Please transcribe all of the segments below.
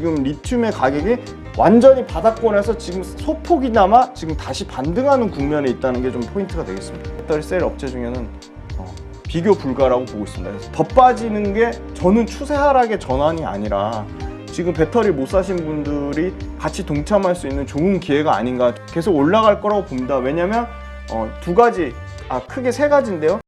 지금 리튬의 가격이 완전히 바닥권에서 지금 소폭이나마 지금 다시 반등하는 국면에 있다는 게 좀 포인트가 되겠습니다. 배터리 셀 업체 중에는 비교 불가라고 보고 있습니다. 그래서 더 빠지는 게 저는 추세 하락의 전환이 아니라 지금 배터리 못 사신 분들이 같이 동참할 수 있는 좋은 기회가 아닌가, 계속 올라갈 거라고 봅니다. 왜냐면 두 가지, 크게 세 가지인데요.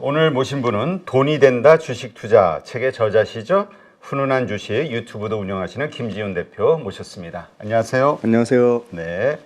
오늘 모신 분은 돈이 된다 주식 투자 책의 저자시죠. 훈훈한 주식 유튜브도 운영하시는 김지훈 대표 모셨습니다. 안녕하세요. 안녕하세요. 네.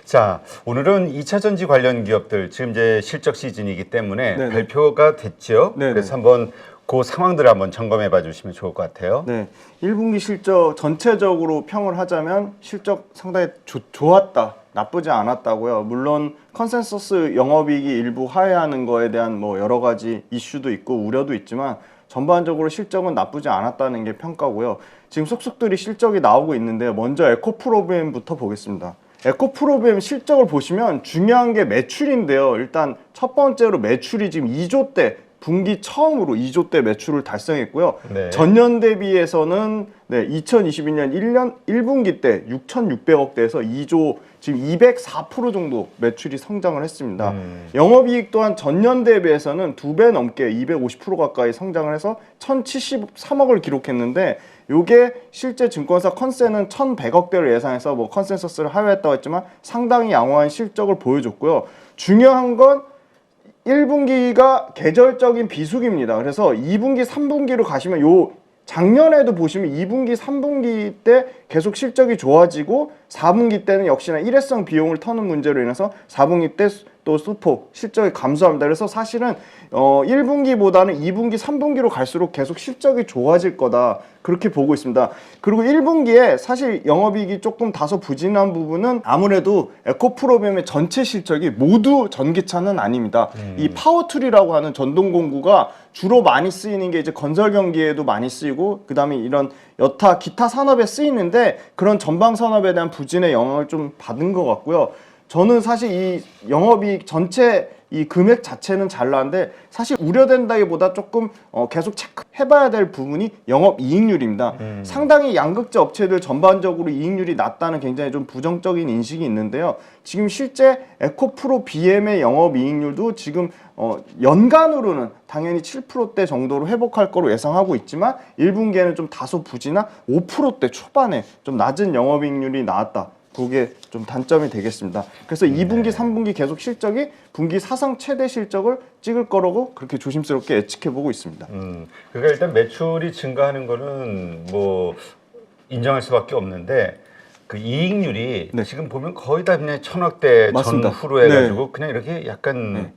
자, 오늘은 2차 전지 관련 기업들 지금 이제 실적 시즌이기 때문에 네네. 발표가 됐죠. 네네. 그래서 한번 그 상황들을 한번 점검해 봐 주시면 좋을 것 같아요. 네, 1분기 실적 전체적으로 평을 하자면 실적 상당히 좋았다, 나쁘지 않았다고요. 물론 컨센서스 영업이익이 일부 하회하는 거에 대한 뭐 여러 가지 이슈도 있고 우려도 있지만 전반적으로 실적은 나쁘지 않았다는 게 평가고요. 지금 속속들이 실적이 나오고 있는데 먼저 에코프로비엠부터 보겠습니다. 에코프로비엠 실적을 보시면 중요한 게 매출인데요. 일단 첫 번째로 매출이 지금 2조대, 분기 처음으로 2조대 매출을 달성했고요. 네. 전년 대비해서는 2021년 1분기 때 6,600억대에서 2조, 지금 204% 정도 매출이 성장을 했습니다. 영업이익 또한 전년 대비해서는 2배 넘게 250% 가까이 성장을 해서 1,073억을 기록했는데, 요게 실제 증권사 컨센은 1,100억대를 예상해서 뭐 컨센서스를 하회했다고 했지만 상당히 양호한 실적을 보여줬고요. 중요한 건 1분기가 계절적인 비수기입니다. 그래서 2분기, 3분기로 가시면 요 작년에도 보시면 2분기, 3분기 때 계속 실적이 좋아지고 4분기 때는 역시나 일회성 비용을 터는 문제로 인해서 4분기 때 또 소폭 실적이 감소합니다. 그래서 사실은 1분기보다는 2분기, 3분기로 갈수록 계속 실적이 좋아질 거다, 그렇게 보고 있습니다. 그리고 1분기에 사실 영업이익이 조금 다소 부진한 부분은 아무래도 에코프로비엠의 전체 실적이 모두 전기차는 아닙니다. 이 파워툴이라고 하는 전동공구가 주로 많이 쓰이는 게 이제 건설 경기에도 많이 쓰이고, 그 다음에 이런 여타 기타 산업에 쓰이는데 그런 전방 산업에 대한 부진의 영향을 좀 받은 것 같고요. 저는 사실 이 영업이익 전체 이 금액 자체는 잘 나왔는데 사실 우려된다기보다 조금 계속 체크해봐야 될 부분이 영업이익률입니다. 상당히 양극재 업체들 전반적으로 이익률이 낮다는 굉장히 좀 부정적인 인식이 있는데요. 지금 실제 에코프로비엠의 영업이익률도 지금 연간으로는 당연히 7%대 정도로 회복할 거로 예상하고 있지만 1분기에는 좀 다소 부진한 5%대 초반에 좀 낮은 영업이익률이 나왔다, 그게 좀 단점이 되겠습니다. 그래서 2분기, 3분기 계속 실적이 분기 사상 최대 실적을 찍을 거라고 그렇게 조심스럽게 예측해보고 있습니다. 그러니까 일단 매출이 증가하는 거는 뭐 인정할 수밖에 없는데, 그 이익률이 지금 보면 거의 다 그냥 1,000억대 맞습니다. 전후로 해가지고 그냥 이렇게 약간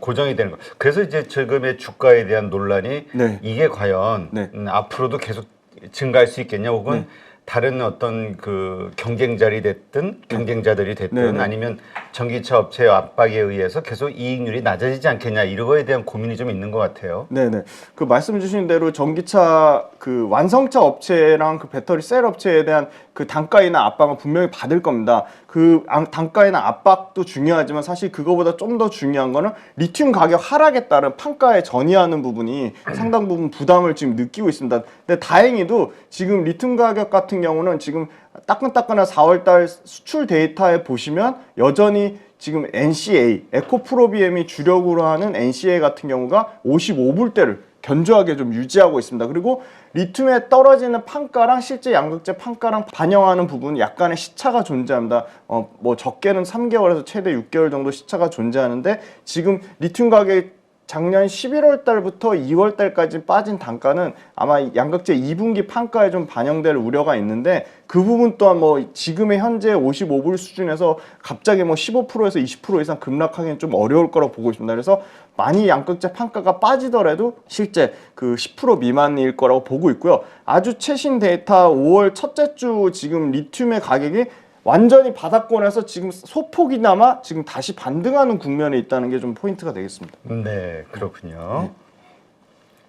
고정이 되는 거. 그래서 이제 지금의 주가에 대한 논란이 이게 과연 앞으로도 계속 증가할 수 있겠냐, 혹은 다른 어떤 그 경쟁자들이 됐든 아니면 전기차 업체의 압박에 의해서 계속 이익률이 낮아지지 않겠냐, 이런 거에 대한 고민이 좀 있는 것 같아요. 네네. 그 말씀 주신 대로 전기차 그 완성차 업체랑 그 배터리 셀 업체에 대한 그 단가이나 압박은 분명히 받을 겁니다. 그 단가이나 압박도 중요하지만 사실 그거보다 좀 더 중요한 거는 리튬 가격 하락에 따른 판가에 전이하는 부분이 상당 부분 부담을 지금 느끼고 있습니다. 근데 다행히도 지금 리튬 가격 같은 경우는 지금 따끈따끈한 4월달 수출 데이터에 보시면 여전히 지금 NCA, 에코프로비엠이 주력으로 하는 NCA 같은 경우가 55불대를 견조하게 좀 유지하고 있습니다. 그리고 리튬에 떨어지는 판가랑 실제 양극재 판가랑 반영하는 부분은 약간의 시차가 존재합니다. 뭐 적게는 3개월에서 최대 6개월 정도 시차가 존재하는데, 지금 리튬 가격이 작년 11월 달부터 2월 달까지 빠진 단가는 아마 양극재 2분기 판가에 좀 반영될 우려가 있는데, 그 부분 또한 뭐 지금의 현재 55불 수준에서 갑자기 뭐 15%에서 20% 이상 급락하기는 좀 어려울 거라고 보고 있습니다. 그래서 많이 양극재 판가가 빠지더라도 실제 그 10% 미만일 거라고 보고 있고요. 아주 최신 데이터 5월 첫째 주 지금 리튬의 가격이 완전히 바닥권에서 지금 소폭이나마 지금 다시 반등하는 국면에 있다는 게 좀 포인트가 되겠습니다. 네, 그렇군요.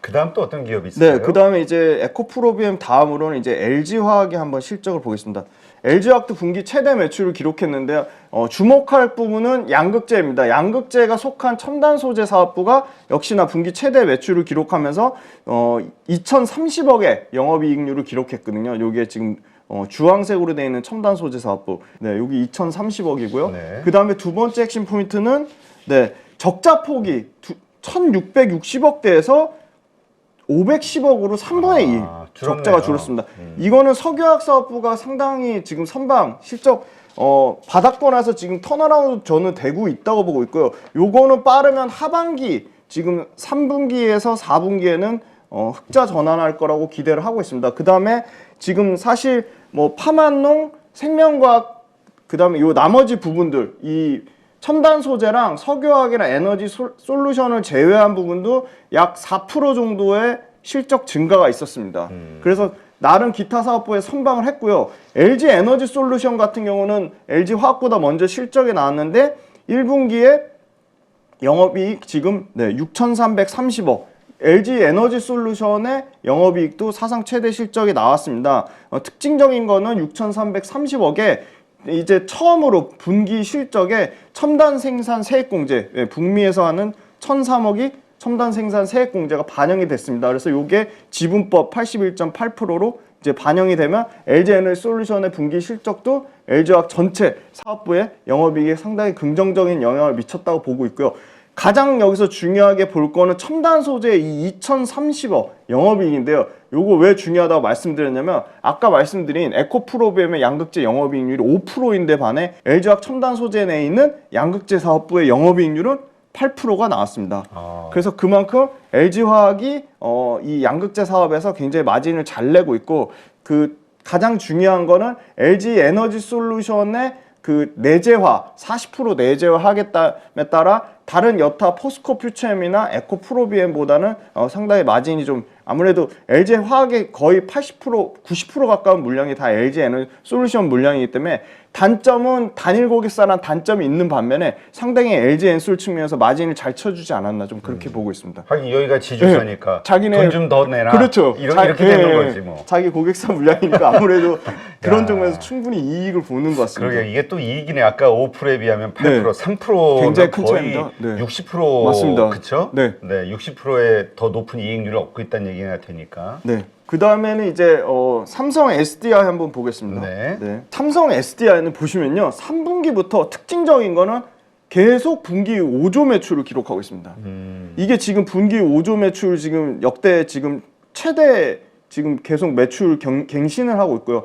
그다음 또 어떤 기업이 있을까요? 네, 그다음에 이제 에코프로비엠 다음으로는 이제 LG화학의 한번 실적을 보겠습니다. LG화학도 분기 최대 매출을 기록했는데요. 주목할 부분은 양극재입니다. 양극재가 속한 첨단 소재 사업부가 역시나 분기 최대 매출을 기록하면서 2,030억의 영업이익률을 기록했거든요. 요게 지금 주황색으로 되어 있는 첨단 소재 사업부. 네, 여기 2,030억이고요. 네. 그다음에 두 번째 핵심 포인트는 네, 적자 폭이 1,660억대에서 510억으로 3분의 2 적자가 줄었습니다. 이거는 석유화학 사업부가 상당히 지금 선방 실적 받았고 나서 지금 턴어라운드 저는 되고 있다고 보고 있고요. 요거는 빠르면 하반기 지금 3분기에서 4분기에는 흑자 전환할 거라고 기대를 하고 있습니다. 그 다음에 지금 사실 뭐 파만농, 생명과학 그 다음에 요 나머지 부분들 이 첨단 소재랑 석유화학이나 에너지 솔루션을 제외한 부분도 약 4% 정도의 실적 증가가 있었습니다. 그래서 나름 기타 사업부에 선방을 했고요. LG 에너지 솔루션 같은 경우는 LG 화학보다 먼저 실적이 나왔는데 1분기에 영업이익 지금 6,330억. LG 에너지 솔루션의 영업이익도 사상 최대 실적이 나왔습니다. 특징적인 거는 6,330억에 이제 처음으로 분기 실적에 첨단 생산 세액공제, 북미에서 하는 1,003억이 첨단 생산 세액공제가 반영이 됐습니다. 그래서 이게 지분법 81.8%로 이제 반영이 되면 LG 에너지 솔루션의 분기 실적도 LG화학 전체 사업부의 영업이익에 상당히 긍정적인 영향을 미쳤다고 보고 있고요. 가장 여기서 중요하게 볼 거는 첨단 소재의 이 2,030억 영업이익인데요. 요거 왜 중요하다고 말씀드렸냐면 아까 말씀드린 에코프로비엠의 양극재 영업이익률이 5%인데 반해 LG화학 첨단 소재 내에 있는 양극재 사업부의 영업이익률은 8%가 나왔습니다. 그래서 그만큼 LG화학이 이 양극재 사업에서 굉장히 마진을 잘 내고 있고 그 가장 중요한 거는 LG 에너지 솔루션의 그 내재화 40% 내재화 하겠다에 따라 다른 여타 포스코 퓨처엠이나 에코프로비엠보다는 상당히 마진이 좀 아무래도 LG 화학의 거의 80% 90% 가까운 물량이 다 LG 에너지 솔루션 물량이기 때문에 단점은 단일 고객사란 단점이 있는 반면에 상당히 LG 엔솔 측면에서 마진을 잘 쳐주지 않았나 좀 그렇게 보고 있습니다. 하긴 여기가 지주사니까 자기네 돈 좀 더 내라. 그렇죠. 이렇게 되는 거지 뭐. 자기 고객사 물량이니까 아무래도 그런 점에서 충분히 이익을 보는 것 같습니다. 그러게 이게 또 이익이네. 아까 5%에 비하면 8%, 3%가 굉장히 큰 거의 차이입니다. 60% 맞습니다. 그렇죠? 네. 60%의 더 높은 이익률을 얻고 있다는 얘기가 되니까. 네. 그 다음에는 이제 삼성 SDI 한번 보겠습니다. 네. 삼성 SDI는 보시면요, 3분기부터 특징적인 거는 계속 분기 5조 매출을 기록하고 있습니다. 이게 지금 분기 5조 매출 지금 역대 지금 최대 지금 계속 매출 갱신을 하고 있고요.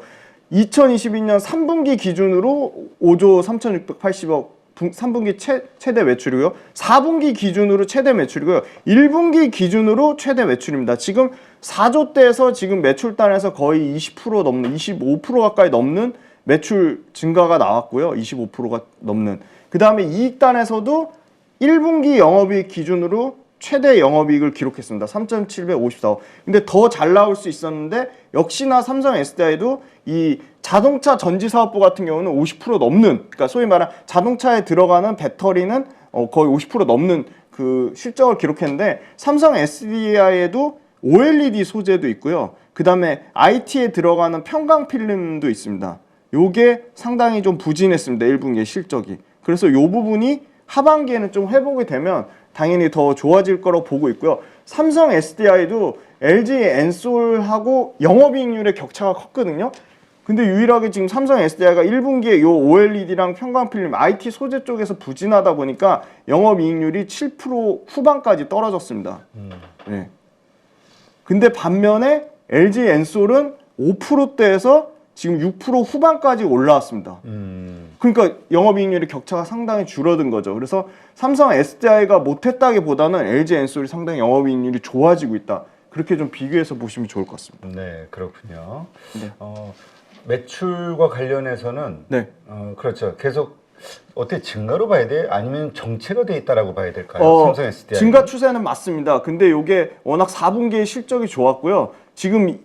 2022년 3분기 기준으로 5조 3,680억 3분기 최대 매출이고요. 4분기 기준으로 최대 매출이고요. 1분기 기준으로 최대 매출입니다. 지금 4조대에서 지금 매출단에서 거의 20% 넘는 25% 가까이 넘는 매출 증가가 나왔고요. 25%가 넘는. 그 다음에 이익단에서도 1분기 영업이익 기준으로 최대 영업이익을 기록했습니다. 3,754억. 근데 더 잘 나올 수 있었는데 역시나 삼성 SDI도 이 자동차 전지 사업부 같은 경우는 50% 넘는, 그러니까 소위 말하는 자동차에 들어가는 배터리는 거의 50% 넘는 그 실적을 기록했는데 삼성 SDI에도 OLED 소재도 있고요. 그 다음에 IT에 들어가는 편광 필름도 있습니다. 요게 상당히 좀 부진했습니다. 1분기의 실적이. 그래서 요 부분이 하반기에는 좀 회복이 되면 당연히 더 좋아질 거라고 보고 있고요. 삼성 SDI도 LG 엔솔하고 영업이익률의 격차가 컸거든요. 근데 유일하게 지금 삼성 SDI가 1분기에 요 OLED랑 편광필름, IT 소재 쪽에서 부진하다 보니까 영업이익률이 7% 후반까지 떨어졌습니다. 네. 근데 반면에 LG 엔솔은 5%대에서 지금 6% 후반까지 올라왔습니다. 그러니까 영업이익률의 격차가 상당히 줄어든 거죠. 그래서 삼성 SDI가 못했다기보다는 LG 엔솔이 상당히 영업이익률이 좋아지고 있다. 그렇게 좀 비교해서 보시면 좋을 것 같습니다. 네, 그렇군요. 네. 매출과 관련해서는 네. 그렇죠. 계속 어떻게 증가로 봐야 돼? 아니면 정체가 돼 있다라고 봐야 될까요? 삼성 SDI. 증가 추세는 맞습니다. 근데 이게 워낙 4분기의 실적이 좋았고요. 지금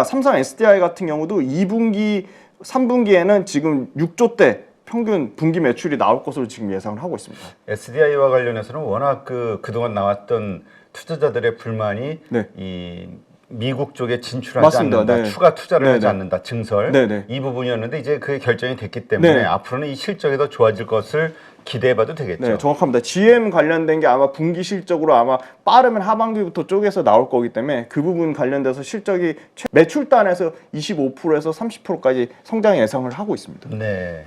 삼성 SDI 같은 경우도 2분기, 3분기에는 지금 6조대 평균 분기 매출이 나올 것으로 지금 예상을 하고 있습니다. SDI와 관련해서는 워낙 그동안 나왔던 투자자들의 불만이 네. 이 미국 쪽에 진출하지 맞습니다. 않는다, 네. 추가 투자를 네, 하지 네. 않는다, 증설 네, 네. 이 부분이었는데 이제 그게 결정이 됐기 때문에 네. 앞으로는 이 실적이 더 좋아질 것을 기대해봐도 되겠죠. 네, 정확합니다. GM 관련된 게 아마 분기 실적으로 아마 빠르면 하반기부터 쪼개서 나올 거기 때문에 그 부분 관련돼서 실적이 매출단에서 25%에서 30%까지 성장 예상을 하고 있습니다. 네.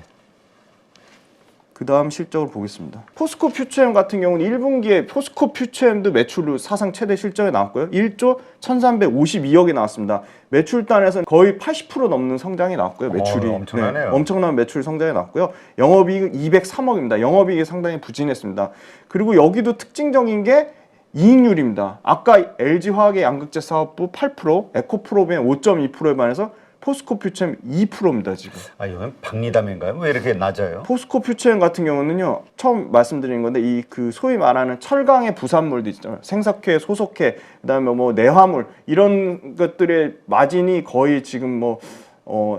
그 다음 실적을 보겠습니다. 포스코 퓨처엠 같은 경우는 1분기에 포스코 퓨처엠도 매출로 사상 최대 실적이 나왔고요. 1조 1352억이 나왔습니다. 매출단에서는 거의 80% 넘는 성장이 나왔고요. 매출이. 엄청나네요. 네, 엄청난 매출 성장이 나왔고요. 영업이익은 203억입니다. 영업이익이 상당히 부진했습니다. 그리고 여기도 특징적인 게 이익률입니다. 아까 LG화학의 양극재 사업부 8%, 에코프로비엔 5.2%에 반해서 포스코 퓨처엠 2%입니다 지금. 아 이건 박리담인가요? 왜 이렇게 낮아요? 포스코 퓨처엠 같은 경우는요, 처음 말씀드린 건데 이 그 소위 말하는 철강의 부산물도 있잖아요. 생석회, 소석회, 그다음에 뭐 내화물 이런 것들의 마진이 거의 지금 뭐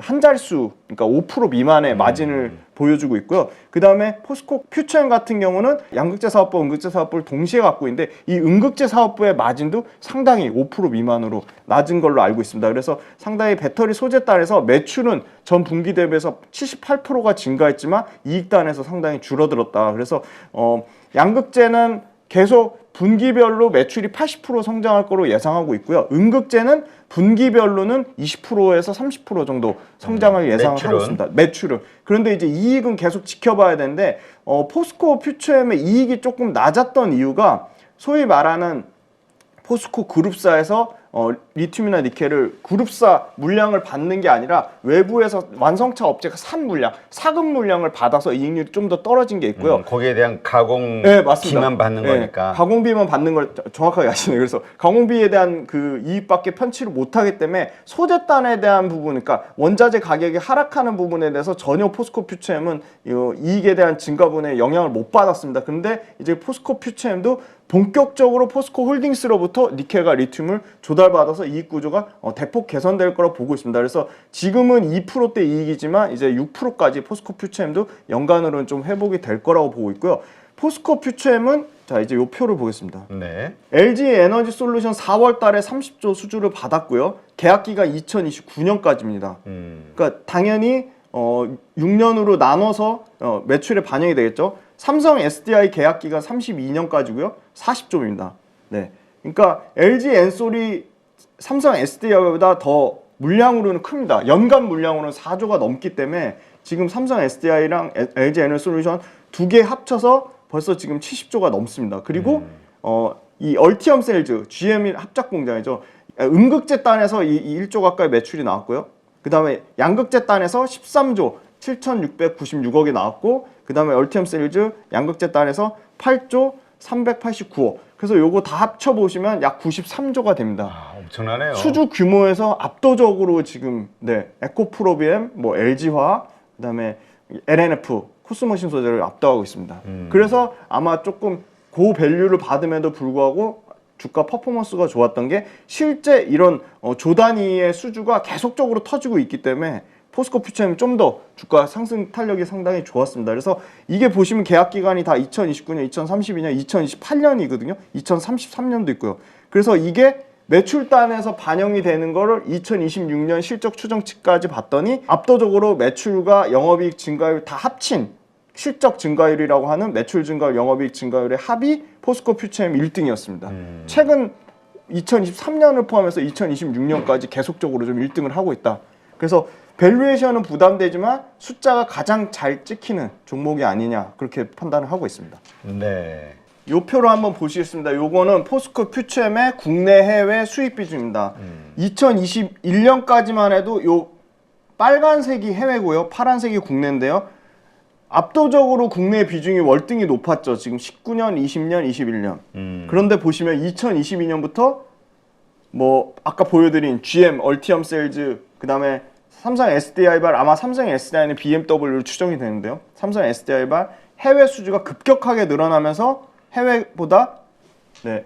한 자릿수, 그러니까 5% 미만의 마진을 보여주고 있고요. 그 다음에 포스코 퓨처엠 같은 경우는 양극재 사업부, 음극재 사업부를 동시에 갖고 있는데 이 음극재 사업부의 마진도 상당히 5% 미만으로 낮은 걸로 알고 있습니다. 그래서 상당히 배터리 소재단에서 매출은 전 분기 대비해서 78%가 증가했지만 이익단에서 상당히 줄어들었다. 그래서 양극재는 계속 분기별로 매출이 80% 성장할 거로 예상하고 있고요. 음극재는 분기별로는 20%에서 30% 정도 성장을 예상을 하고 있습니다. 매출은. 그런데 이제 이익은 계속 지켜봐야 되는데 포스코 퓨처엠의 이익이 조금 낮았던 이유가 소위 말하는 포스코 그룹사에서 리튬이나 니켈을 그룹사 물량을 받는 게 아니라 외부에서 완성차 업체가 산 물량, 사급 물량을 받아서 이익률이 좀 더 떨어진 게 있고요. 거기에 대한 가공비만 네, 받는 거니까. 가공비만 받는 걸 정확하게 아시네요. 그래서 가공비에 대한 그 이익밖에 편취를 못하기 때문에 소재단에 대한 부분, 그러니까 원자재 가격이 하락하는 부분에 대해서 전혀 포스코 퓨처엠은 이익에 대한 증가분에 영향을 못 받았습니다. 그런데 이제 포스코 퓨처엠도 본격적으로 포스코 홀딩스로부터 니켈과 리튬을 조달받아서 이익 구조가 대폭 개선될 거라고 보고 있습니다. 그래서 지금은 2%대 이익이지만 이제 6%까지 포스코 퓨처엠도 연간으로는 좀 회복이 될 거라고 보고 있고요. 포스코 퓨처엠은 자 이제 이 표를 보겠습니다. 네. LG 에너지 솔루션 4월 달에 30조 수주를 받았고요. 계약기가 2029년까지입니다. 그러니까 당연히 6년으로 나눠서 매출에 반영이 되겠죠. 삼성 SDI 계약기가 32년까지고요. 40조입니다. 네. 그러니까 LG 엔솔이 삼성 SDI보다 더 물량으로는 큽니다. 연간 물량으로는 4조가 넘기 때문에 지금 삼성 SDI랑 LG 에너지 솔루션 두 개 합쳐서 벌써 지금 70조가 넘습니다. 그리고 이 얼티엄 셀즈, GM 합작 공장이죠. 음극재 단에서 이 1조 가까이 매출이 나왔고요. 그 다음에 양극재 단에서 13조 7,696억이 나왔고, 그 다음에 얼티엄 셀즈 양극재 단에서 8조 389억. 그래서 요거 다 합쳐보시면 약 93조가 됩니다. 아, 엄청나네요. 수주 규모에서 압도적으로 지금 에코프로비엠, 뭐 LG화학, 그 다음에 LNF, 코스모신 소재를 압도하고 있습니다. 그래서 아마 조금 고밸류를 받음에도 불구하고 주가 퍼포먼스가 좋았던 게 실제 이런 조 단위의 수주가 계속적으로 터지고 있기 때문에 포스코 퓨처엠이 좀 더 주가 상승 탄력이 상당히 좋았습니다. 그래서 이게 보시면 계약 기간이 다 2029년, 2032년, 2028년이거든요. 2033년도 있고요. 그래서 이게 매출단에서 반영이 되는 거를 2026년 실적 추정치까지 봤더니 압도적으로 매출과 영업이익 증가율 다 합친 실적 증가율이라고 하는 매출 증가율, 영업이익 증가율의 합이 포스코 퓨처엠 1등이었습니다. 최근 2023년을 포함해서 2026년까지 계속적으로 좀 1등을 하고 있다. 그래서 밸류에이션은 부담되지만 숫자가 가장 잘 찍히는 종목이 아니냐 그렇게 판단을 하고 있습니다. 네. 요 표로 한번 보시겠습니다. 요거는 포스코 퓨처엠의 국내 해외 수입 비중입니다. 2021년까지만 해도 요 빨간색이 해외고요. 파란색이 국내인데요. 압도적으로 국내 비중이 월등히 높았죠. 지금 19년, 20년, 21년. 그런데 보시면 2022년부터 뭐 아까 보여드린 GM, 얼티엄 셀즈, 그 다음에 삼성 SDI발, 아마 삼성 SDI는 BMW로 추정이 되는데요. 삼성 SDI발 해외 수주가 급격하게 늘어나면서 해외보다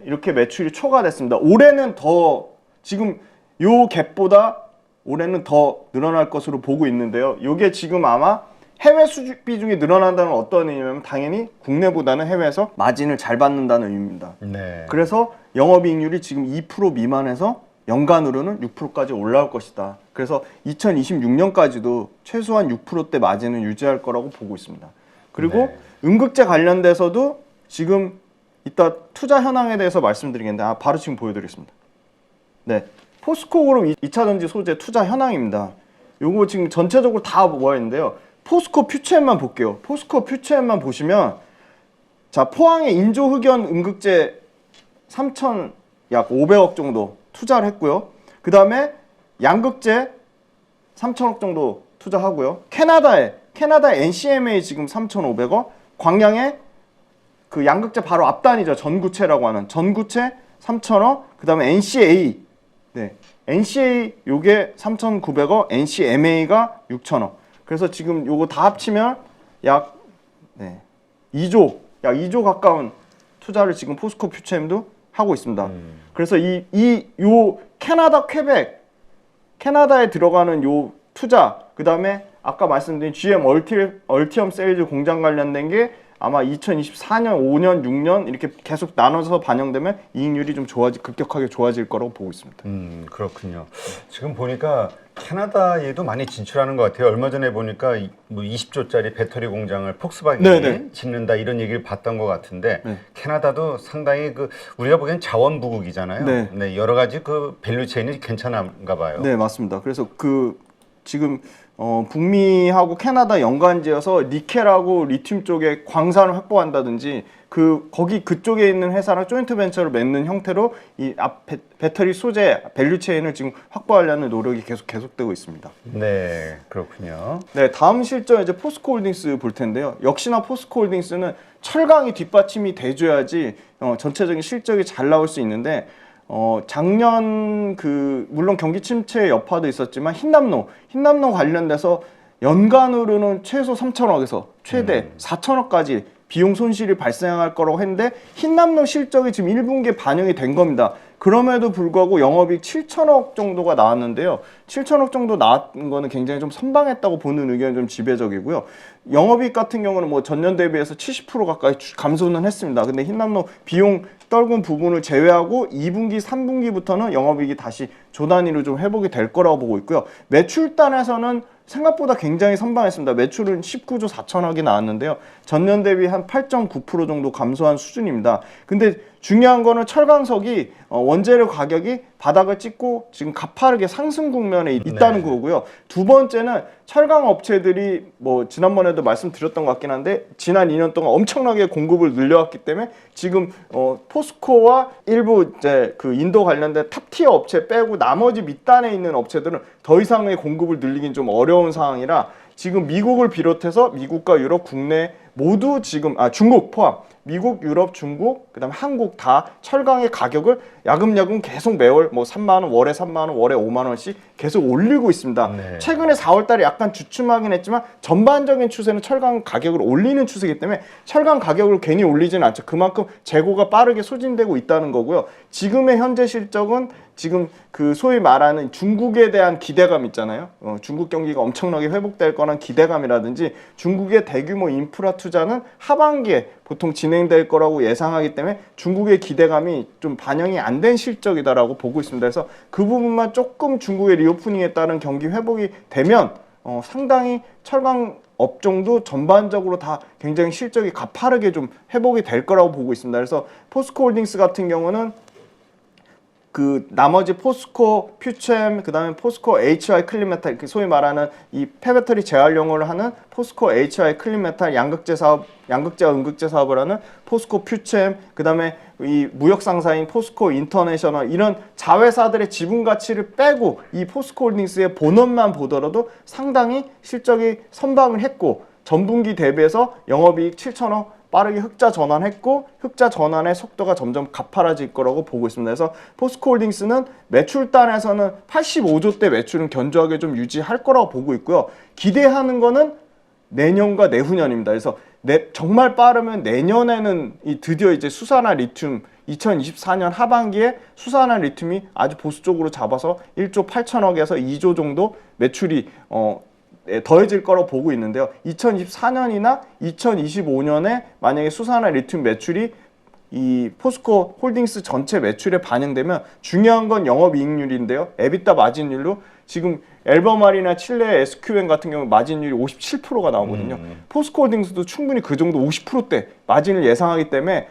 이렇게 매출이 초과됐습니다. 올해는 더 지금 요 갭보다 올해는 더 늘어날 것으로 보고 있는데요. 요게 지금 아마 해외 수출 비중이 늘어난다는 건 어떤 의미냐면 당연히 국내보다는 해외에서 마진을 잘 받는다는 의미입니다. 네. 그래서 영업이익률이 지금 2% 미만에서 연간으로는 6%까지 올라올 것이다. 그래서 2026년까지도 최소한 6%대 마진을 유지할 거라고 보고 있습니다. 그리고 네. 음극재 관련돼서도 지금 이따 투자 현황에 대해서 말씀드리겠는데 바로 지금 보여드리겠습니다. 네, 포스코그룹 2차전지 소재 투자 현황입니다. 요거 지금 전체적으로 다 모여 있는데요. 포스코 퓨처엠만 볼게요. 포스코 퓨처엠만 보시면 자, 포항의 인조 흑연 음극재 3천 약 500억 정도 투자를 했고요. 그 다음에 양극재 3천억 정도 투자하고요. 캐나다 NCMA 지금 3,500억, 광양에 그 양극재 바로 앞단이죠. 전구체라고 하는 전구체 3,000억, 그 다음에 NCA, 네, NCA 요게 3,900억, NCMA가 6,000억. 그래서 지금 요거 다 합치면 약 2조 가까운 투자를 지금 포스코 퓨처엠도 하고 있습니다. 그래서 요 캐나다 퀘벡, 캐나다에 들어가는 요 투자, 그 다음에 아까 말씀드린 GM 얼티엄 세일즈 공장 관련된 게 아마 2024년, 5년, 6년 이렇게 계속 나눠서 반영되면 이익률이 좀 급격하게 좋아질 거라고 보고 있습니다. 그렇군요. 지금 보니까 캐나다에도 많이 진출하는 것 같아요. 얼마 전에 보니까 뭐 20조짜리 배터리 공장을 폭스바겐이 짓는다 이런 얘기를 봤던 것 같은데 캐나다도 상당히 우리가 보기엔 자원부국이잖아요. 네, 여러 가지 그 밸류체인이 괜찮은가 봐요. 네, 맞습니다. 그래서 지금 북미하고 캐나다 연관지어서 니켈하고 리튬 쪽에 광산을 확보한다든지 그쪽에 있는 회사랑 조인트 벤처를 맺는 형태로 이 배터리 소재 밸류체인을 지금 확보하려는 노력이 계속되고 있습니다. 네, 그렇군요. 네, 다음 실적 이제 포스코홀딩스 볼 텐데요. 역시나 포스코홀딩스는 철강이 뒷받침이 돼줘야지 전체적인 실적이 잘 나올 수 있는데 작년 물론 경기 침체의 여파도 있었지만 흰남노 관련돼서 연간으로는 최소 3천억에서 최대 4천억까지 비용 손실이 발생할 거라고 했는데 흰남노 실적이 지금 1분기에 반영이 된 겁니다. 그럼에도 불구하고 영업이익 7천억 정도가 나왔는데요. 7천억 정도 나온 거는 굉장히 좀 선방했다고 보는 의견이 좀 지배적이고요. 영업이익 같은 경우는 뭐 전년 대비해서 70% 가까이 감소는 했습니다. 근데 흰남노 비용 떨군 부분을 제외하고 2분기, 3분기부터는 영업이익이 다시 조 단위로 좀 회복이 될 거라고 보고 있고요. 매출단에서는 생각보다 굉장히 선방했습니다. 매출은 19조 4천억이 나왔는데요. 전년 대비 한 8.9% 정도 감소한 수준입니다. 근데 중요한 거는 철강석이 원재료 가격이 바닥을 찍고 지금 가파르게 상승 국면에 있다는 거고요. 두 번째는 철강 업체들이 뭐 지난번에도 말씀드렸던 것 같긴 한데 지난 2년 동안 엄청나게 공급을 늘려왔기 때문에 지금 포스코와 일부 이제 인도 관련된 탑티어 업체 빼고 나머지 밑단에 있는 업체들은 더 이상의 공급을 늘리긴 좀 어려운 상황이라 지금 미국을 비롯해서 미국과 유럽 국내 모두 지금 중국 포함 미국, 유럽, 중국, 그다음에 한국 다 철강의 가격을 야금야금 계속 매월 뭐 3만 원, 월에 3만 원, 월에 5만 원씩 계속 올리고 있습니다. 네. 최근에 4월 달에 약간 주춤하긴 했지만 전반적인 추세는 철강 가격을 올리는 추세이기 때문에 철강 가격을 괜히 올리지는 않죠. 그만큼 재고가 빠르게 소진되고 있다는 거고요. 지금의 현재 실적은 지금 소위 말하는 중국에 대한 기대감 있잖아요. 중국 경기가 엄청나게 회복될 거란 기대감이라든지 중국의 대규모 인프라 투자는 하반기에 보통 진행될 거라고 예상하기 때문에 중국의 기대감이 좀 반영이 안 된 실적이다라고 보고 있습니다. 그래서 그 부분만 조금 중국의 리오프닝에 따른 경기 회복이 되면 상당히 철강 업종도 전반적으로 다 굉장히 실적이 가파르게 좀 회복이 될 거라고 보고 있습니다. 그래서 포스코홀딩스 같은 경우는 나머지 포스코 퓨처엠 그다음에 포스코 HI 클린메탈 소위 말하는 이 폐배터리 재활용을 하는 포스코 HI 클린메탈 양극재와 음극재 사업을 하는 포스코 퓨처엠 그다음에 이 무역 상사인 포스코 인터내셔널 이런 자회사들의 지분 가치를 빼고 이 포스코홀딩스의 본업만 보더라도 상당히 실적이 선방을 했고 전분기 대비해서 영업이익 7천억 빠르게 흑자 전환했고 흑자 전환의 속도가 점점 가파라질 거라고 보고 있습니다. 그래서 포스코홀딩스는 매출단에서는 85조대 매출은 견조하게 좀 유지할 거라고 보고 있고요. 기대하는 거는 내년과 내후년입니다. 그래서 정말 빠르면 내년에는 드디어 이제 수산화 리튬 2024년 하반기에 수산화 리튬이 아주 보수적으로 잡아서 1조 8천억에서 2조 정도 매출이 더해질 거로 보고 있는데요. 2024년이나 2025년에 만약에 수산화 리튬 매출이 이 포스코 홀딩스 전체 매출에 반영되면 중요한 건 영업이익률인데요. 에비타 마진율로 지금 엘버말이나 칠레 SQM 같은 경우 마진율이 57%가 나오거든요. 포스코 홀딩스도 충분히 그 정도 50%대 마진을 예상하기 때문에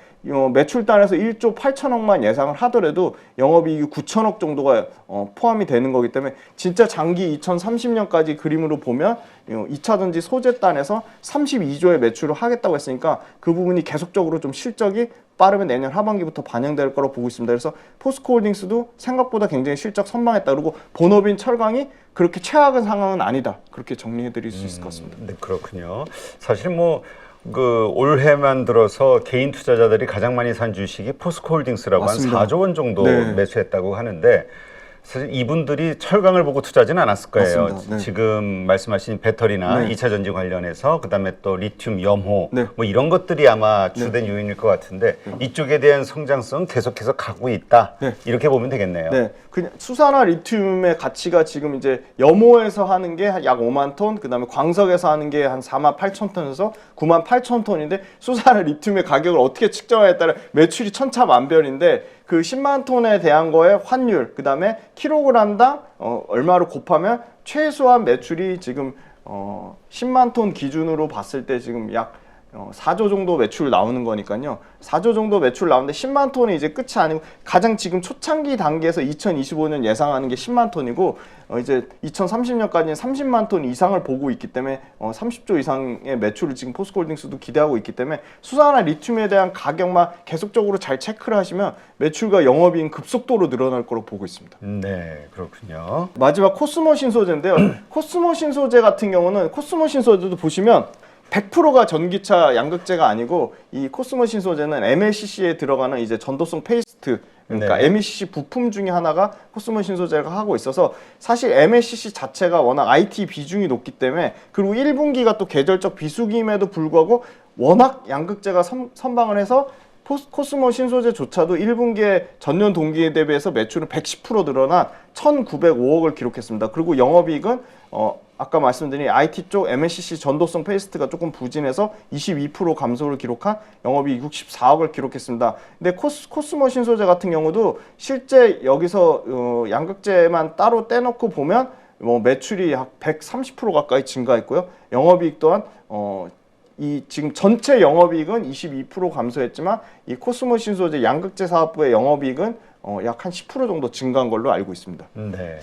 매출단에서 1조 8천억만 예상을 하더라도 영업이익이 9천억 정도가 포함이 되는 거기 때문에 진짜 장기 2030년까지 그림으로 보면 2차전지 소재단에서 32조의 매출을 하겠다고 했으니까 그 부분이 계속적으로 좀 실적이 빠르면 내년 하반기부터 반영될 거라고 보고 있습니다. 그래서 포스코 홀딩스도 생각보다 굉장히 실적 선방했다. 그리고 본업인 철강이 그렇게 최악의 상황은 아니다. 그렇게 정리해 드릴 수 있을 것 같습니다. 네, 그렇군요. 사실 그 올해만 들어서 개인 투자자들이 가장 많이 산 주식이 포스코 홀딩스라고 맞습니다. 한 4조 원 정도 네. 매수했다고 하는데 사실 이분들이 철강을 보고 투자하지는 않았을 거예요. 맞습니다. 네. 지금 말씀하신 배터리나 네. 2차 전지 관련해서 그다음에 또 리튬, 염호 네. 뭐 이런 것들이 아마 주된 요인일 것 같은데 이쪽에 대한 성장성 계속해서 가고 있다. 네. 이렇게 보면 되겠네요. 네, 그냥 수산화 리튬의 가치가 지금 이제 염호에서 하는 게 약 5만 톤, 그다음에 광석에서 하는 게 한 4만 8천 톤에서 9만 8천 톤인데 수산화 리튬의 가격을 어떻게 측정하에 따라 매출이 천차만별인데 그 10만 톤에 대한 거에 환율, 그다음에 킬로그램당 얼마로 곱하면 최소한 매출이 지금 10만 톤 기준으로 봤을 때 지금 약 4조 정도 매출 나오는 거니까요. 4조 정도 매출 나오는데 10만 톤이 이제 끝이 아니고 가장 지금 초창기 단계에서 2025년 예상하는 게 10만 톤이고 이제 2030년까지는 30만 톤 이상을 보고 있기 때문에 30조 이상의 매출을 지금 포스코홀딩스도 기대하고 있기 때문에 수산화 리튬에 대한 가격만 계속적으로 잘 체크를 하시면 매출과 영업이익 급속도로 늘어날 거로 보고 있습니다. 네, 그렇군요. 마지막 코스모 신소재인데요. 코스모 신소재 같은 경우는 코스모 신소재도 보시면 100%가 전기차 양극재가 아니고 이 코스모 신소재는 MLCC에 들어가는 이제 전도성 페이스트 그러니까 네. MLCC 부품 중에 하나가 코스모 신소재가 하고 있어서 사실 MLCC 자체가 워낙 IT 비중이 높기 때문에 그리고 1분기가 또 계절적 비수기임에도 불구하고 워낙 양극재가 선방을 해서 코스모 신소재조차도 1분기에 전년 동기에 대비해서 매출은 110% 늘어난 1,905억을 기록했습니다. 그리고 영업이익은 아까 말씀드린 IT 쪽 MLCC 전도성 페이스트가 조금 부진해서 22% 감소를 기록한 영업이익 64억을 기록했습니다. 근데 코스모 신소재 같은 경우도 실제 여기서 양극재만 따로 떼놓고 보면 매출이 약 130% 가까이 증가했고요. 영업이익 또한 이 지금 전체 영업이익은 22% 감소했지만 이 코스모 신소재 양극재 사업부의 영업이익은 약 한 10% 정도 증가한 걸로 알고 있습니다. 네,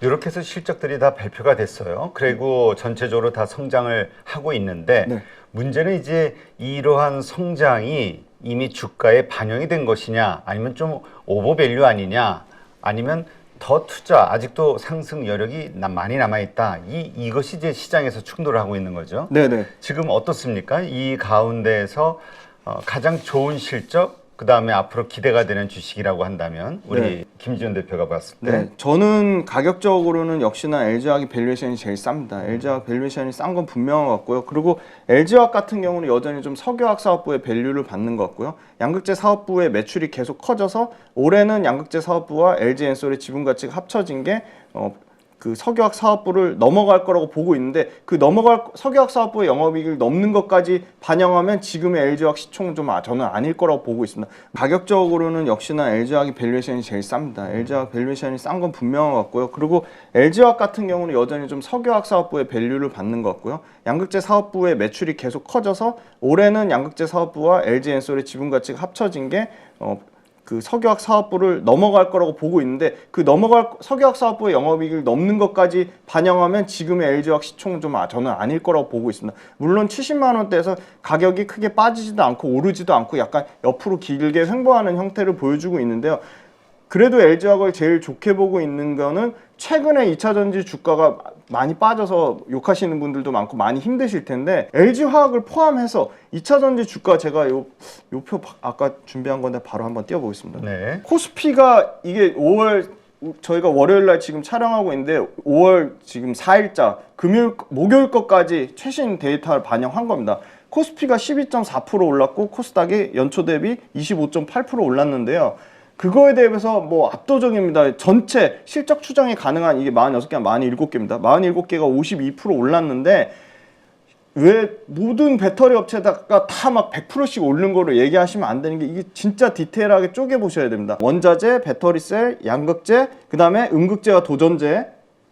이렇게 해서 실적들이 다 발표가 됐어요. 그리고 전체적으로 다 성장을 하고 있는데 네. 문제는 이제 이러한 성장이 이미 주가에 반영이 된 것이냐 아니면 좀 오버밸류 아니냐 아니면 더 투자 아직도 상승 여력이 많이 남아있다. 이것이 이제 시장에서 충돌을 하고 있는 거죠. 네네. 지금 어떻습니까? 이 가운데에서 가장 좋은 실적 그 다음에 앞으로 기대가 되는 주식이라고 한다면 우리 네. 김지현 대표가 봤을 때 네, 저는 가격적으로는 역시나 LG화학이 밸류에이션이 제일 쌉니다. LG화학 밸류에이션이 싼 건 분명한 것 같고요. 그리고 LG화학 같은 경우는 여전히 좀 석유화학 사업부의 밸류를 받는 것 같고요. 양극재 사업부의 매출이 계속 커져서 올해는 양극재 사업부와 LG엔솔의 지분 가치가 합쳐진 게 그 석유화학 사업부를 넘어갈 거라고 보고 있는데 그 넘어갈 석유화학 사업부의 영업이익을 넘는 것까지 반영하면 지금의 LG화학 시총은 좀 저는 아닐 거라고 보고 있습니다. 가격적으로는 역시나 LG화학이 밸류에이션이 제일 쌉니다. LG화학 밸류에이션이 싼 건 분명한 것 같고요. 그리고 LG화학 같은 경우는 여전히 좀 석유화학 사업부의 밸류를 받는 것 같고요. 양극재 사업부의 매출이 계속 커져서 올해는 양극재 사업부와 LG엔솔의 지분 가치가 합쳐진 게 그 석유화학 사업부를 넘어갈 거라고 보고 있는데 그 석유화학 사업부의 영업이익을 넘는 것까지 반영하면 지금의 LG화학 시총은 좀 저는 아닐 거라고 보고 있습니다. 물론 70만 원대에서 가격이 크게 빠지지도 않고 오르지도 않고 약간 옆으로 길게 횡보하는 형태를 보여주고 있는데요. 그래도 LG화학을 제일 좋게 보고 있는 거는 최근에 2차전지 주가가 많이 빠져서 욕하시는 분들도 많고 많이 힘드실 텐데 LG화학을 포함해서 2차전지 주가 제가 요 표 아까 준비한 건데 바로 한번 띄워보겠습니다. 네. 코스피가 이게 5월 저희가 월요일 날 지금 촬영하고 있는데 5월 지금 4일자 목요일 것까지 최신 데이터를 반영한 겁니다. 코스피가 12.4% 올랐고 코스닥이 연초 대비 25.8% 올랐는데요. 그거에 대해서 뭐 압도적입니다. 전체 실적 추정이 가능한 이게 46개가 47개입니다. 47개가 52% 올랐는데 왜 모든 배터리 업체다가 다 막 100%씩 오른 거로 얘기하시면 안 되는 게 이게 진짜 디테일하게 쪼개 보셔야 됩니다. 원자재, 배터리셀, 양극재, 그다음에 음극재와 도전재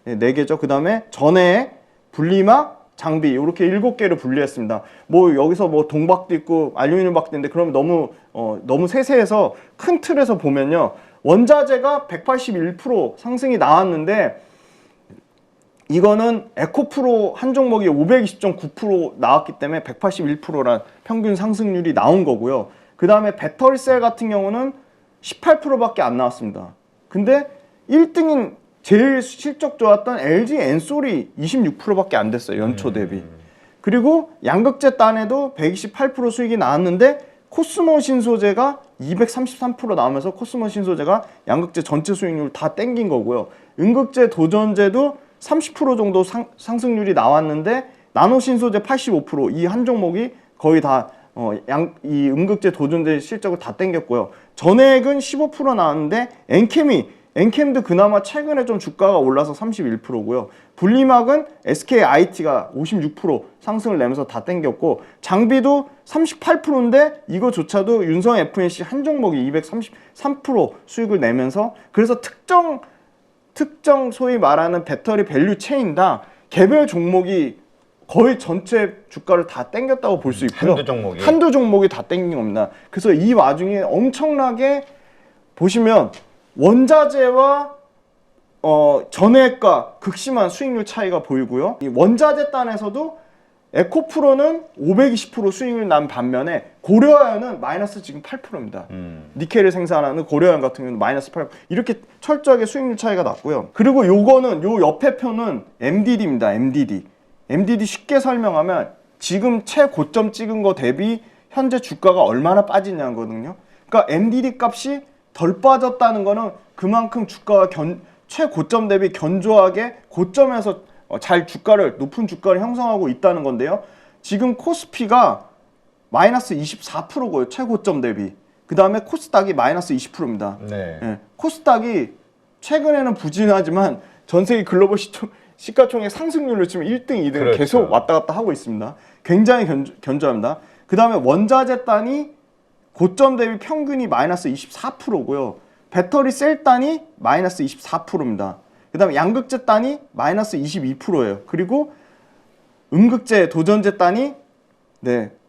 4개죠. 그다음에 전해, 분리막, 장비 이렇게 7개를 분리했습니다. 뭐 여기서 뭐 동박도 있고 알루미늄 박도 있는데 그러면 너무 세세해서 큰 틀에서 보면요. 원자재가 181% 상승이 나왔는데 이거는 에코프로 한 종목이 520.9% 나왔기 때문에 181%란 평균 상승률이 나온 거고요. 그 다음에 배터리셀 같은 경우는 18%밖에 안 나왔습니다. 근데 1등인 제일 실적 좋았던 LG 엔솔이 26%밖에 안 됐어요. 연초 대비. 그리고 양극재 딴에도 128% 수익이 나왔는데 코스모 신소재가 233% 나오면서 코스모 신소재가 양극재 전체 수익률 다 땡긴 거고요. 음극재 도전재도 30% 정도 상승률이 나왔는데 나노 신소재 85% 이 한 종목이 거의 다 이 음극재 도전재 실적을 다 땡겼고요. 전액은 15% 나왔는데 엔캠도 그나마 최근에 좀 주가가 올라서 31%고요. 분리막은 SKIT가 56% 상승을 내면서 다 땡겼고 장비도 38%인데 이거조차도 윤성 FNC 한 종목이 233% 수익을 내면서 그래서 특정 소위 말하는 배터리 밸류 체인당 개별 종목이 거의 전체 주가를 다 땡겼다고 볼 수 있고요. 한두 종목이 다 땡긴 겁니다. 그래서 이 와중에 엄청나게 보시면 원자재와 전해액과 극심한 수익률 차이가 보이고요. 이 원자재 단에서도 에코프로는 520% 수익률 난 반면에 고려아연은 마이너스 지금 8%입니다. 니켈을 생산하는 고려아연 같은 경우는 마이너스 8%. 이렇게 철저하게 수익률 차이가 났고요. 그리고 요거는 요 옆에 표는 MDD입니다. MDD 쉽게 설명하면 지금 최고점 찍은 거 대비 현재 주가가 얼마나 빠지냐는 거거든요. 그러니까 MDD 값이 덜 빠졌다는 거는 그만큼 주가가 최고점 대비 견조하게 고점에서 잘 높은 주가를 형성하고 있다는 건데요. 지금 코스피가 마이너스 24%고요. 최고점 대비. 그 다음에 코스닥이 마이너스 20%입니다. 네. 네. 코스닥이 최근에는 부진하지만 전 세계 글로벌 시가총액 상승률로 치면 1등, 2등 그렇죠. 계속 왔다 갔다 하고 있습니다. 굉장히 견조합니다. 그 다음에 원자재 단이 고점 대비 평균이 마이너스 24%고요. 배터리 셀 단이 마이너스 24%입니다. 그 다음에 양극재 단이 마이너스 22%예요. 그리고 음극재, 도전재 단이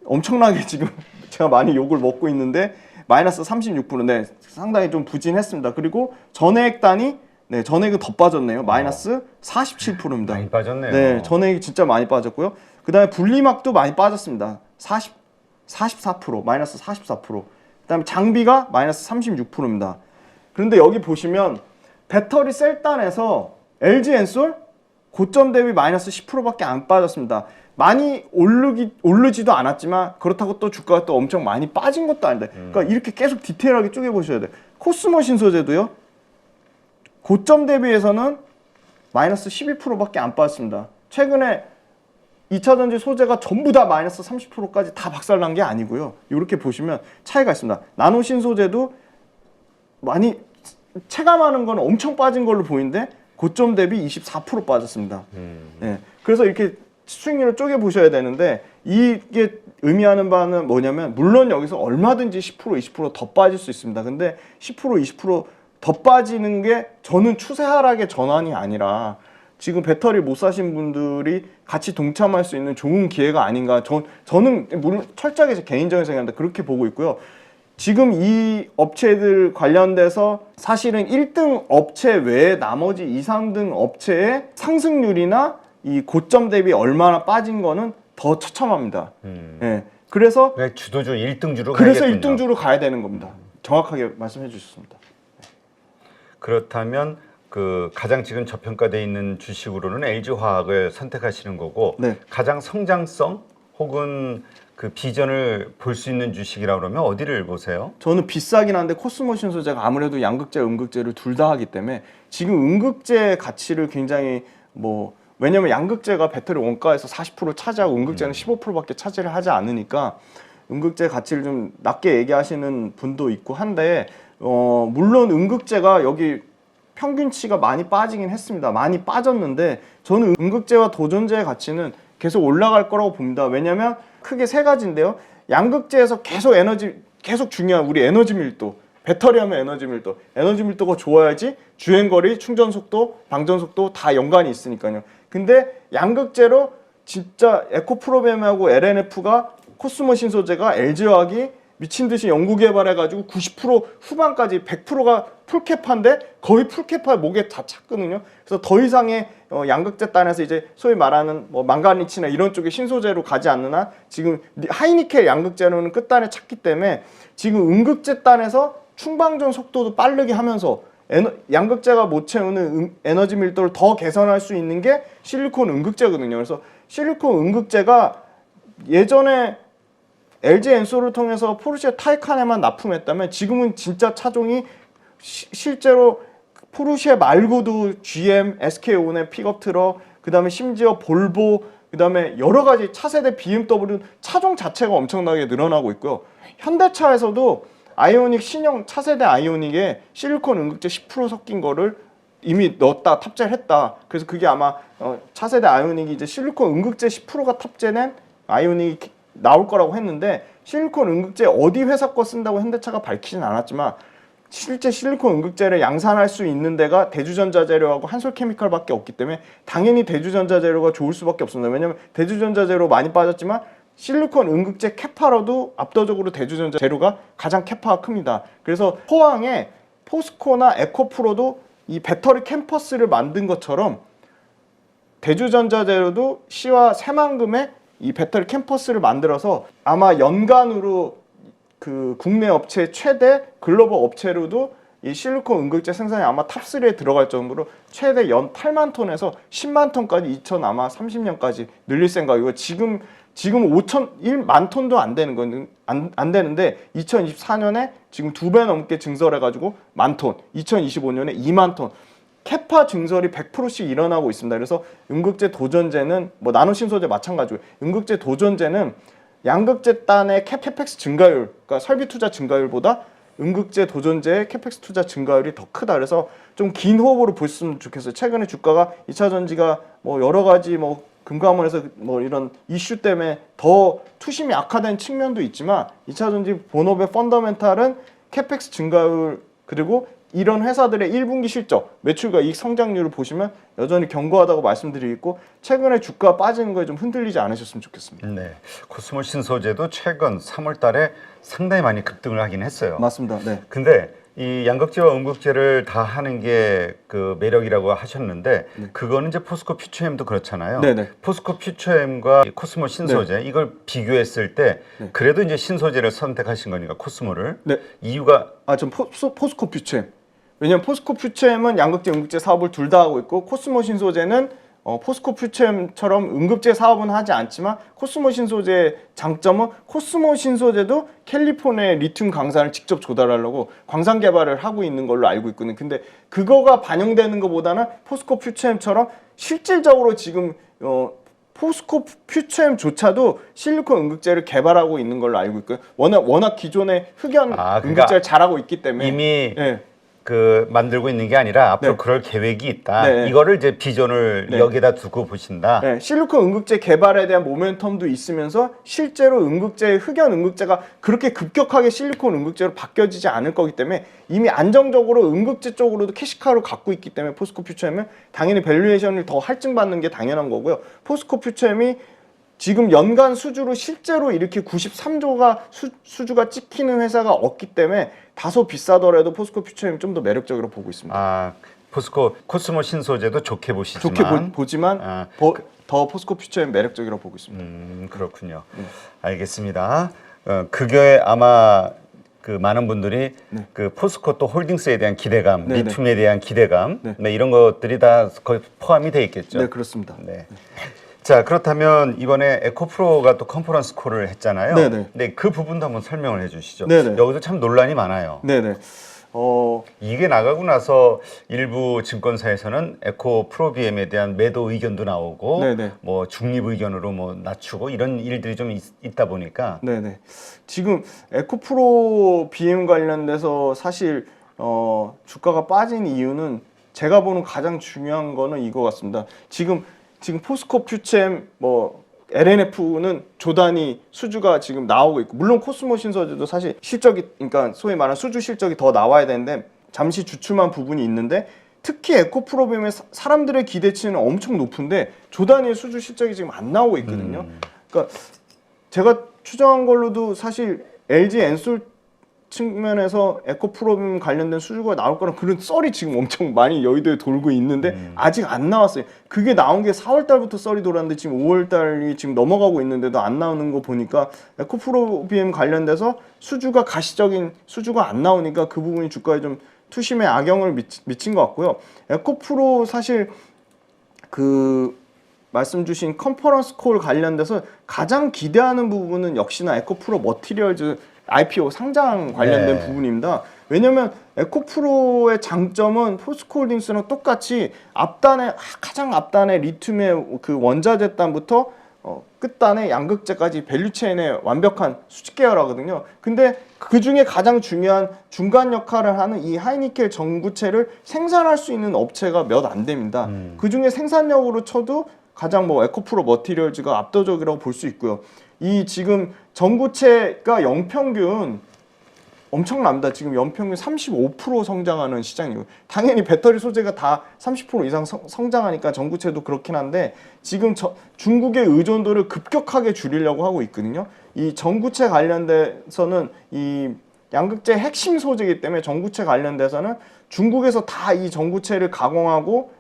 엄청나게 지금 제가 많이 욕을 먹고 있는데 마이너스 36%. 네, 상당히 좀 부진했습니다. 그리고 전해액 단이 전해액은 더 빠졌네요. 마이너스 47%입니다. 많이 빠졌네요. 네, 전해액이 진짜 많이 빠졌고요. 그 다음에 분리막도 많이 빠졌습니다. 44%, 마이너스 44%. 그 다음에 장비가 마이너스 36%입니다. 그런데 여기 보시면 배터리 셀단에서 LG 엔솔 고점 대비 마이너스 10%밖에 안 빠졌습니다. 많이 오르지도 않았지만 그렇다고 또 주가가 또 엄청 많이 빠진 것도 아닌데 그러니까 이렇게 계속 디테일하게 쪼개보셔야 돼요. 코스모 신소재도요. 고점 대비해서는 마이너스 12%밖에 안 빠졌습니다. 최근에 2차전지 소재가 전부 다 마이너스 30%까지 다 박살난 게 아니고요. 이렇게 보시면 차이가 있습니다. 나노 신소재도 많이 체감하는 건 엄청 빠진 걸로 보이는데 고점 대비 24% 빠졌습니다. 네. 그래서 이렇게 수익률을 쪼개 보셔야 되는데 이게 의미하는 바는 뭐냐면 물론 여기서 얼마든지 10% 20% 더 빠질 수 있습니다. 근데 10% 20% 더 빠지는 게 저는 추세 하락의 전환이 아니라 지금 배터리 못 사신 분들이 같이 동참할 수 있는 좋은 기회가 아닌가. 저는 물론 철저하게 제 개인적인 생각인데 그렇게 보고 있고요. 지금 이 업체들 관련돼서 사실은 1등 업체 외에 나머지 2, 3등 업체의 상승률이나 이 고점 대비 얼마나 빠진 거는 더 처참합니다. 예. 그래서 주도주 1등주로 그래서 1등주로 가야 되는 겁니다. 정확하게 말씀해 주셨습니다. 그렇다면 그 가장 지금 저평가되어 있는 주식으로는 LG화학을 선택하시는 거고 네. 가장 성장성 혹은 그 비전을 볼 수 있는 주식이라 그러면 어디를 보세요? 저는 비싸긴 한데 코스모 신소재가 아무래도 양극재, 음극재를 둘 다 하기 때문에 지금 음극재 가치를 굉장히 왜냐면 양극재가 배터리 원가에서 40% 차지하고 음극재는 15%밖에 차지를 하지 않으니까 음극재 가치를 좀 낮게 얘기하시는 분도 있고 한데 물론 음극재가 여기 평균치가 많이 빠지긴 했습니다. 많이 빠졌는데 저는 음극재와 도전재의 가치는 계속 올라갈 거라고 봅니다. 왜냐하면 크게 세 가지인데요. 양극재에서 계속 중요한 우리 에너지 밀도, 배터리 하면 에너지 밀도, 에너지 밀도가 좋아야지 주행거리, 충전속도, 방전속도 다 연관이 있으니까요. 근데 양극재로 진짜 에코프로비엠하고 LNF가 코스모 신소재가 LG화학이 미친 듯이 연구 개발해가지고 90% 후반까지 100%가 풀캐파인데 거의 풀캐파 목에 다 찼거든요. 그래서 더 이상의 양극재 단에서 이제 소위 말하는 뭐 망가니치나 이런 쪽의 신소재로 가지 않는 한 지금 하이니켈 양극재로는 끝단에 찼기 때문에 지금 음극재 단에서 충방전 속도도 빠르게 하면서 양극재가 못 채우는 에너지 밀도를 더 개선할 수 있는 게 실리콘 음극재거든요. 그래서 실리콘 음극재가 예전에 LG 엔소를 통해서 포르쉐 타이칸에만 납품했다면 지금은 진짜 차종이 실제로 포르쉐 말고도 GM, SK 온의 픽업 트럭, 그 다음에 심지어 볼보, 그 다음에 여러 가지 차세대 BMW 차종 자체가 엄청나게 늘어나고 있고요. 현대차에서도 아이오닉 신형 차세대 아이오닉에 실리콘 음극재 10% 섞인 거를 이미 넣었다, 탑재를 했다. 그래서 그게 아마 차세대 아이오닉이 이제 실리콘 음극재 10%가 탑재된 아이오닉이 나올 거라고 했는데 실리콘 음극재 어디 회사 거 쓴다고 현대차가 밝히진 않았지만 실제 실리콘 음극재를 양산할 수 있는 데가 대주전자재료하고 한솔케미칼밖에 없기 때문에 당연히 대주전자재료가 좋을 수밖에 없습니다. 왜냐하면 대주전자재료 많이 빠졌지만 실리콘 음극재 캐파로도 압도적으로 대주전자재료가 가장 캐파가 큽니다. 그래서 포항에 포스코나 에코프로도 이 배터리 캠퍼스를 만든 것처럼 대주전자재료도 시와 새만금의 이 배터리 캠퍼스를 만들어서 아마 연간으로 그 국내 업체 최대 글로벌 업체로도 이 실리콘 음극재 생산이 아마 탑3에 들어갈 정도로 최대 연 8만 톤에서 10만 톤까지 아마 30년까지 늘릴 생각이고 지금 1만 톤도 안 되는 건 안 되는데 2024년에 지금 2배 넘게 증설해가지고 10,000톤, 2025년에 2만 톤. 캐파 증설이 100%씩 일어나고 있습니다. 그래서 음극재 도전재는 뭐 나노신소재 마찬가지고 음극재 도전재는 양극재 단의 캐펙스 증가율, 그러니까 설비 투자 증가율보다 음극재 도전재의 캐펙스 투자 증가율이 더 크다. 그래서 좀 긴 호흡으로 보셨으면 좋겠어요. 최근에 주가가 2차 전지가 뭐 여러 가지 뭐 금감원에서 뭐 이런 이슈 때문에 더 투심이 악화된 측면도 있지만 2차 전지 본업의 펀더멘탈은 캐펙스 증가율 그리고 이런 회사들의 1분기 실적, 매출과 이익 성장률을 보시면 여전히 견고하다고 말씀드리고 최근에 주가 빠지는 거에 좀 흔들리지 않으셨으면 좋겠습니다. 네, 코스모 신소재도 최근 3월 달에 상당히 많이 급등을 하긴 했어요. 맞습니다. 네. 근데 이 양극재와 음극재를 다 하는 게 그 매력이라고 하셨는데 네. 그거는 이제 포스코 퓨처엠도 그렇잖아요. 네네. 포스코 퓨처엠과 코스모 신소재 네. 이걸 비교했을 때 네. 그래도 이제 신소재를 선택하신 거니까 코스모를 네. 이유가 전 포스코 퓨처엠. 왜냐면 포스코 퓨처엠은 양극재, 음극재 사업을 둘 다 하고 있고 코스모 신소재는 포스코 퓨처엠처럼 음극재 사업은 하지 않지만 코스모 신소재의 장점은 코스모 신소재도 캘리포니아의 리튬 강산을 직접 조달하려고 광산 개발을 하고 있는 걸로 알고 있거든요. 근데 그거가 반영되는 것보다는 포스코 퓨처엠처럼 실질적으로 지금 포스코 퓨처엠조차도 실리콘 음극재를 개발하고 있는 걸로 알고 있고요. 워낙 기존의 흑연 음극재를 잘하고 있기 때문에 이미 그 만들고 있는 게 아니라 앞으로 네. 그럴 계획이 있다. 네. 이거를 이제 비전을 네. 여기다 두고 보신다. 네. 실리콘 음극재 개발에 대한 모멘텀도 있으면서 실제로 흑연 음극재가 그렇게 급격하게 실리콘 음극재로 바뀌어지지 않을 거기 때문에 이미 안정적으로 음극재 쪽으로도 캐시카우를 갖고 있기 때문에 포스코 퓨처엠은 당연히 밸류에이션을 더 할증받는 게 당연한 거고요. 포스코 퓨처엠이 지금 연간 수주로 실제로 이렇게 93조가 수주가 찍히는 회사가 없기 때문에 다소 비싸더라도 포스코 퓨처엠이 좀 더 매력적으로 보고 있습니다. 포스코 코스모 신소재도 좋게 보시지만 보지만 더 포스코 퓨처엠 매력적이라고 보고 있습니다. 그렇군요. 알겠습니다. 그게 아마 그 많은 분들이 네. 그 포스코 또 홀딩스에 대한 기대감, 네네. 리튬에 대한 기대감, 네, 이런 것들이 다 거의 포함이 돼 있겠죠. 네, 그렇습니다. 네. 자, 그렇다면 이번에 에코프로가 또 컨퍼런스 콜을 했잖아요. 네네. 네, 그 부분도 한번 설명을 해주시죠. 네네. 여기도 참 논란이 많아요. 네네. 이게 나가고 나서 일부 증권사에서는 에코 프로비엠에 대한 매도 의견도 나오고 네네. 뭐 중립 의견으로 뭐 낮추고 이런 일들이 좀 있다 보니까 네네. 지금 에코 프로 BM 관련돼서 사실 주가가 빠진 이유는 제가 보는 가장 중요한 거는 이거 같습니다. 지금 포스코 퓨챔 뭐 LNF는 조단위 수주가 지금 나오고 있고, 물론 코스모 신서주도 사실 실적이, 그러니까 소위 말하는 수주 실적이 더 나와야 되는데 잠시 주춤한 부분이 있는데, 특히 에코프로빔의 사람들의 기대치는 엄청 높은데 조단위의 수주 실적이 지금 안 나오고 있거든요. 그러니까 제가 추정한 걸로도 사실 LG 엔솔 측면에서 에코프로빔 관련된 수주가 나올 거란 그런 썰이 지금 엄청 많이 여의도에 돌고 있는데 아직 안 나왔어요. 그게 나온 게 4월 달부터 썰이 돌았는데 지금 5월 달이 지금 넘어가고 있는데도 안 나오는 거 보니까 에코프로빔 관련돼서 수주가 가시적인 수주가 안 나오니까 그 부분이 주가에 좀 투심에 악영을 미친 것 같고요. 에코프로 사실 그 말씀 주신 컨퍼런스 콜 관련돼서 가장 기대하는 부분은 역시나 에코프로 머티리얼즈 IPO 상장 관련된 부분입니다. 왜냐면 에코프로의 장점은 포스코홀딩스랑 똑같이 가장 앞단에 리튬의 그 원자재단부터 끝단에 양극재까지 밸류체인의 완벽한 수직 계열하거든요. 근데 그 중에 가장 중요한 중간 역할을 하는 이 하이니켈 전구체를 생산할 수 있는 업체가 몇 안 됩니다. 그 중에 생산력으로 쳐도 가장 뭐 에코프로 머티리얼즈가 압도적이라고 볼 수 있고요. 이 지금 전구체가 연평균 엄청납니다. 지금 연평균 35% 성장하는 시장이고, 당연히 배터리 소재가 다 30% 이상 성장하니까 전구체도 그렇긴 한데 지금 중국의 의존도를 급격하게 줄이려고 하고 있거든요. 이 전구체 관련돼서는 이 양극재 핵심 소재이기 때문에 전구체 관련돼서는 중국에서 다 이 전구체를 가공하고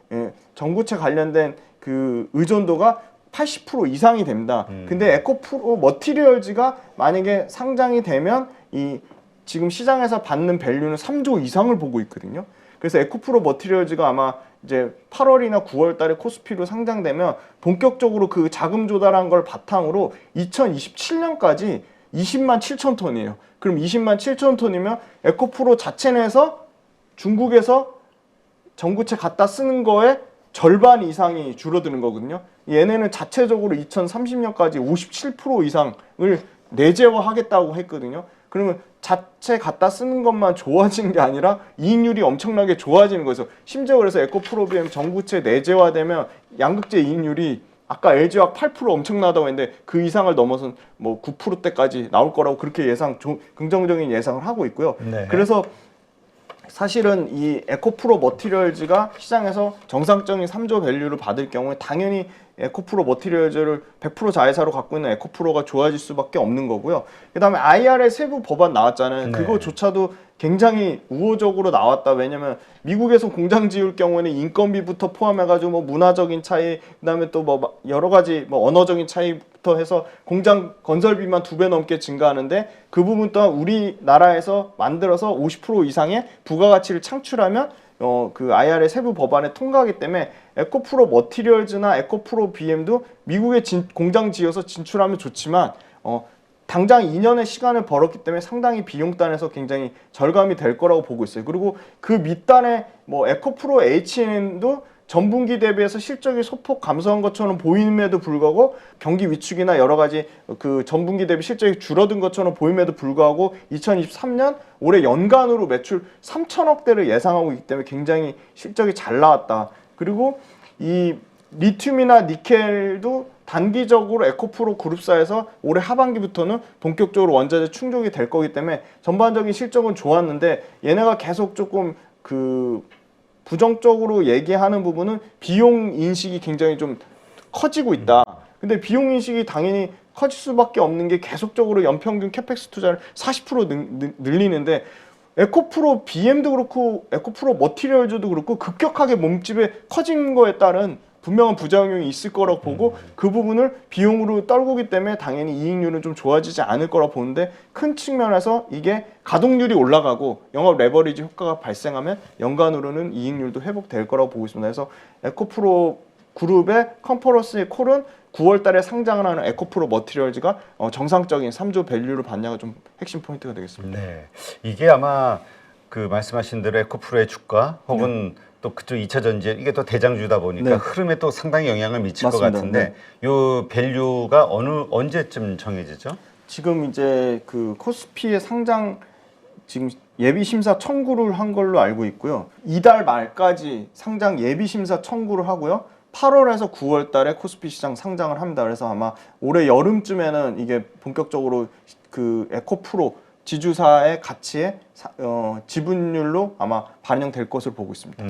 전구체 관련된 그 의존도가 80% 이상이 됩니다. 근데 에코프로 머티리얼즈가 만약에 상장이 되면 이 지금 시장에서 받는 밸류는 3조 이상을 보고 있거든요. 그래서 에코프로 머티리얼즈가 아마 이제 8월이나 9월 달에 코스피로 상장되면 본격적으로 그 자금 조달한 걸 바탕으로 2027년까지 20만 7천 톤이에요. 그럼 20만 7천 톤이면 에코프로 자체 내에서 중국에서 전구체 갖다 쓰는 거에 절반 이상이 줄어드는 거거든요. 얘네는 자체적으로 2030년까지 57% 이상을 내재화하겠다고 했거든요. 그러면 자체 갖다 쓰는 것만 좋아지는 게 아니라 이익률이 엄청나게 좋아지는 거죠. 심지어 그래서 에코프로비엠 전구체 내재화되면 양극재 이익률이 아까 LG화학 8% 엄청나다고 했는데 그 이상을 넘어선 뭐 9%대까지 나올 거라고 그렇게 긍정적인 예상을 하고 있고요. 네. 그래서 사실은 이 에코프로 머티리얼즈가 시장에서 정상적인 3조 밸류를 받을 경우에 당연히 에코프로 머티리얼즈를 100% 자회사로 갖고 있는 에코프로가 좋아질 수밖에 없는 거고요. 그 다음에 IRA 세부 법안 나왔잖아요. 그거조차도 굉장히 우호적으로 나왔다. 왜냐면 미국에서 공장 지을 경우에는 인건비부터 포함해가지고 뭐 문화적인 차이, 그 다음에 또 뭐 여러 가지 뭐 언어적인 차이부터 해서 공장 건설비만 2배 넘게 증가하는데 그 부분 또한 우리나라에서 만들어서 50% 이상의 부가가치를 창출하면 그 IRA 세부 법안에 통과하기 때문에 에코프로 머티리얼즈나 에코프로 BM도 미국에 공장 지어서 진출하면 좋지만 당장 2년의 시간을 벌었기 때문에 상당히 비용단에서 굉장히 절감이 될 거라고 보고 있어요. 그리고 그 밑단에 뭐 에코프로 H&N도 전분기 대비해서 실적이 소폭 감소한 것처럼 보임에도 불구하고 경기 위축이나 여러 가지 그 전분기 대비 실적이 줄어든 것처럼 보임에도 불구하고 2023년 올해 연간으로 매출 3천억대를 예상하고 있기 때문에 굉장히 실적이 잘 나왔다. 그리고 이 리튬이나 니켈도 단기적으로 에코프로 그룹사에서 올해 하반기부터는 본격적으로 원자재 충족이 될 거기 때문에 전반적인 실적은 좋았는데 얘네가 계속 조금 그 부정적으로 얘기하는 부분은 비용 인식이 굉장히 좀 커지고 있다. 근데 비용 인식이 당연히 커질 수밖에 없는 게 계속적으로 연평균 캐펙스 투자를 40% 늘리는데 에코프로 BM도 그렇고 에코프로 머티리얼즈도 그렇고 급격하게 몸집이 커진 거에 따른 분명한 부작용이 있을 거라고 보고 그 부분을 비용으로 떨구기 때문에 당연히 이익률은 좀 좋아지지 않을 거라고 보는데 큰 측면에서 이게 가동률이 올라가고 영업 레버리지 효과가 발생하면 연간으로는 이익률도 회복될 거라고 보고 있습니다. 그래서 에코프로 그룹의 컨퍼런스 콜은 9월 달에 상장을 하는 에코프로 머티리얼즈가 정상적인 3조 밸류를 받냐가 좀 핵심 포인트가 되겠습니다. 네, 이게 아마 그 말씀하신 대로 에코프로의 주가 혹은 또 그쪽 2차 전지 이게 또 대장주다 보니까 흐름에 또 상당히 영향을 미칠 맞습니다. 것 같은데 요 밸류가 언제쯤 정해지죠? 지금 이제 그 코스피의 상장 지금 예비 심사 청구를 한 걸로 알고 있고요. 이달 말까지 상장 예비 심사 청구를 하고요. 8월에서 9월 달에 코스피 시장 상장을 합니다. 그래서 아마 올해 여름쯤에는 이게 본격적으로 그 에코프로 지주사의 가치에 지분율로 아마 반영될 것으로 보고 있습니다.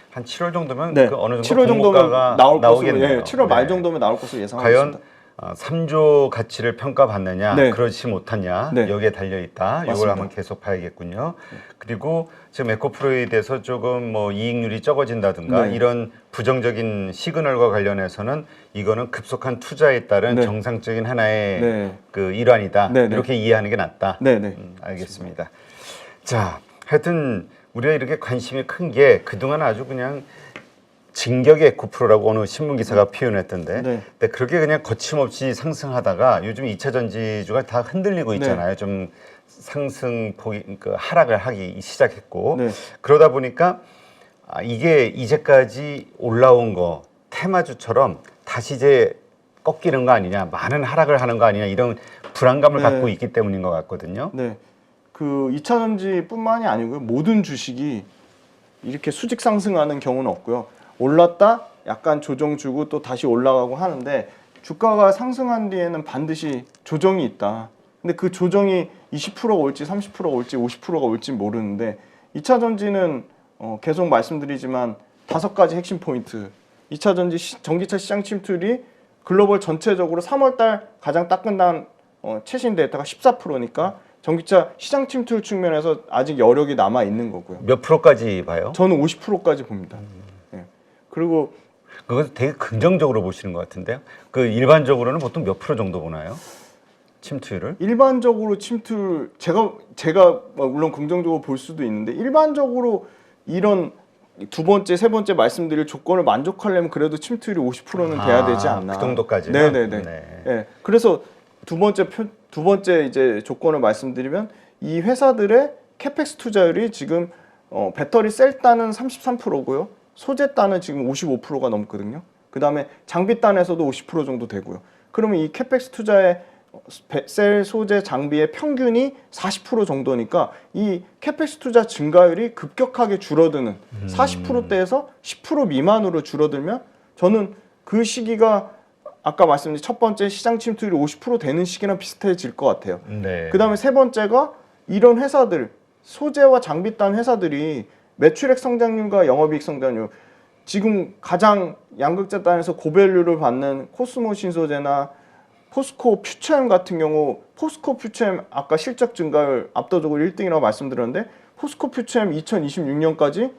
한 7월 정도면 네, 그 어느 정도 7월 정도면 나올 것으로, 나오겠네요. 예, 7월 말 네. 정도면 나올 것으로 예상하고 과연 있습니다. 3조 가치를 평가받느냐, 네. 그렇지 못하냐, 네. 여기에 달려 있다. 이걸 맞습니다. 한번 계속 봐야겠군요. 그리고 지금 에코프로에 대해서 조금 뭐 이익률이 적어진다든가 네. 이런 부정적인 시그널과 관련해서는 이거는 급속한 투자에 따른 네. 정상적인 하나의 네. 그 일환이다. 네, 네. 이렇게 이해하는 게 낫다. 네, 네. 알겠습니다. 자, 하여튼 우리가 이렇게 관심이 큰 게 그동안 아주 그냥 진격의 에코프로라고 어느 신문 기사가 표현했던데, 네. 근데 그렇게 그냥 거침없이 상승하다가 요즘 2차 전지주가 다 흔들리고 있잖아요. 좀 상승폭이 그 하락을 하기 시작했고, 네. 그러다 보니까 이게 이제까지 올라온 거 테마주처럼 다시 이제 꺾이는 거 아니냐, 많은 하락을 하는 거 아니냐 이런 불안감을 네. 갖고 있기 때문인 것 같거든요. 네. 그 2차 전지뿐만이 아니고요. 모든 주식이 이렇게 수직 상승하는 경우는 없고요. 올랐다 약간 조정 주고 또 다시 올라가고 하는데 주가가 상승한 뒤에는 반드시 조정이 있다. 근데 그 조정이 20%가 올지 30%가 올지 50%가 올지 모르는데 2차 전지는 계속 말씀드리지만 5가지 핵심 포인트. 2차 전지 전기차 시장 침투율이 글로벌 전체적으로 3월 달 가장 따끈한 최신 데이터가 14%니까 전기차 시장 침투율 측면에서 아직 여력이 남아 있는 거고요. 몇 프로까지 봐요? 저는 50%까지 봅니다. 네. 그리고 그것을 되게 긍정적으로 보시는 것 같은데요. 그 일반적으로는 보통 몇 프로 정도 보나요? 침투율을? 일반적으로 침투율 제가 물론 긍정적으로 볼 수도 있는데 일반적으로 이런 두 번째, 세 번째 말씀드릴 조건을 만족하려면 그래도 침투율이 50%는 돼야 되지 않나. 그 정도까지는? 네네네. 네. 네. 그래서 두 번째 이제 조건을 말씀드리면 이 회사들의 캐펙스 투자율이 지금 배터리 셀 단은 33%고요. 소재 단은 지금 55%가 넘거든요. 그 다음에 장비 단에서도 50% 정도 되고요. 그러면 이 캐펙스 투자의 셀, 소재, 장비의 평균이 40% 정도니까 이 캐펙스 투자 증가율이 급격하게 줄어드는 40%대에서 10% 미만으로 줄어들면 저는 그 시기가 아까 말씀드린 첫 번째 시장 침투율이 50% 되는 시기랑 비슷해질 것 같아요. 네. 그 다음에 세 번째가 이런 회사들, 소재와 장비 단 회사들이 매출액 성장률과 영업이익 성장률, 지금 가장 양극재 단에서 고밸류를 받는 코스모 신소재나 포스코 퓨처엠 같은 경우, 포스코 퓨처엠 아까 실적 증가율 압도적으로 1등이라고 말씀드렸는데 포스코 퓨처엠 2026년까지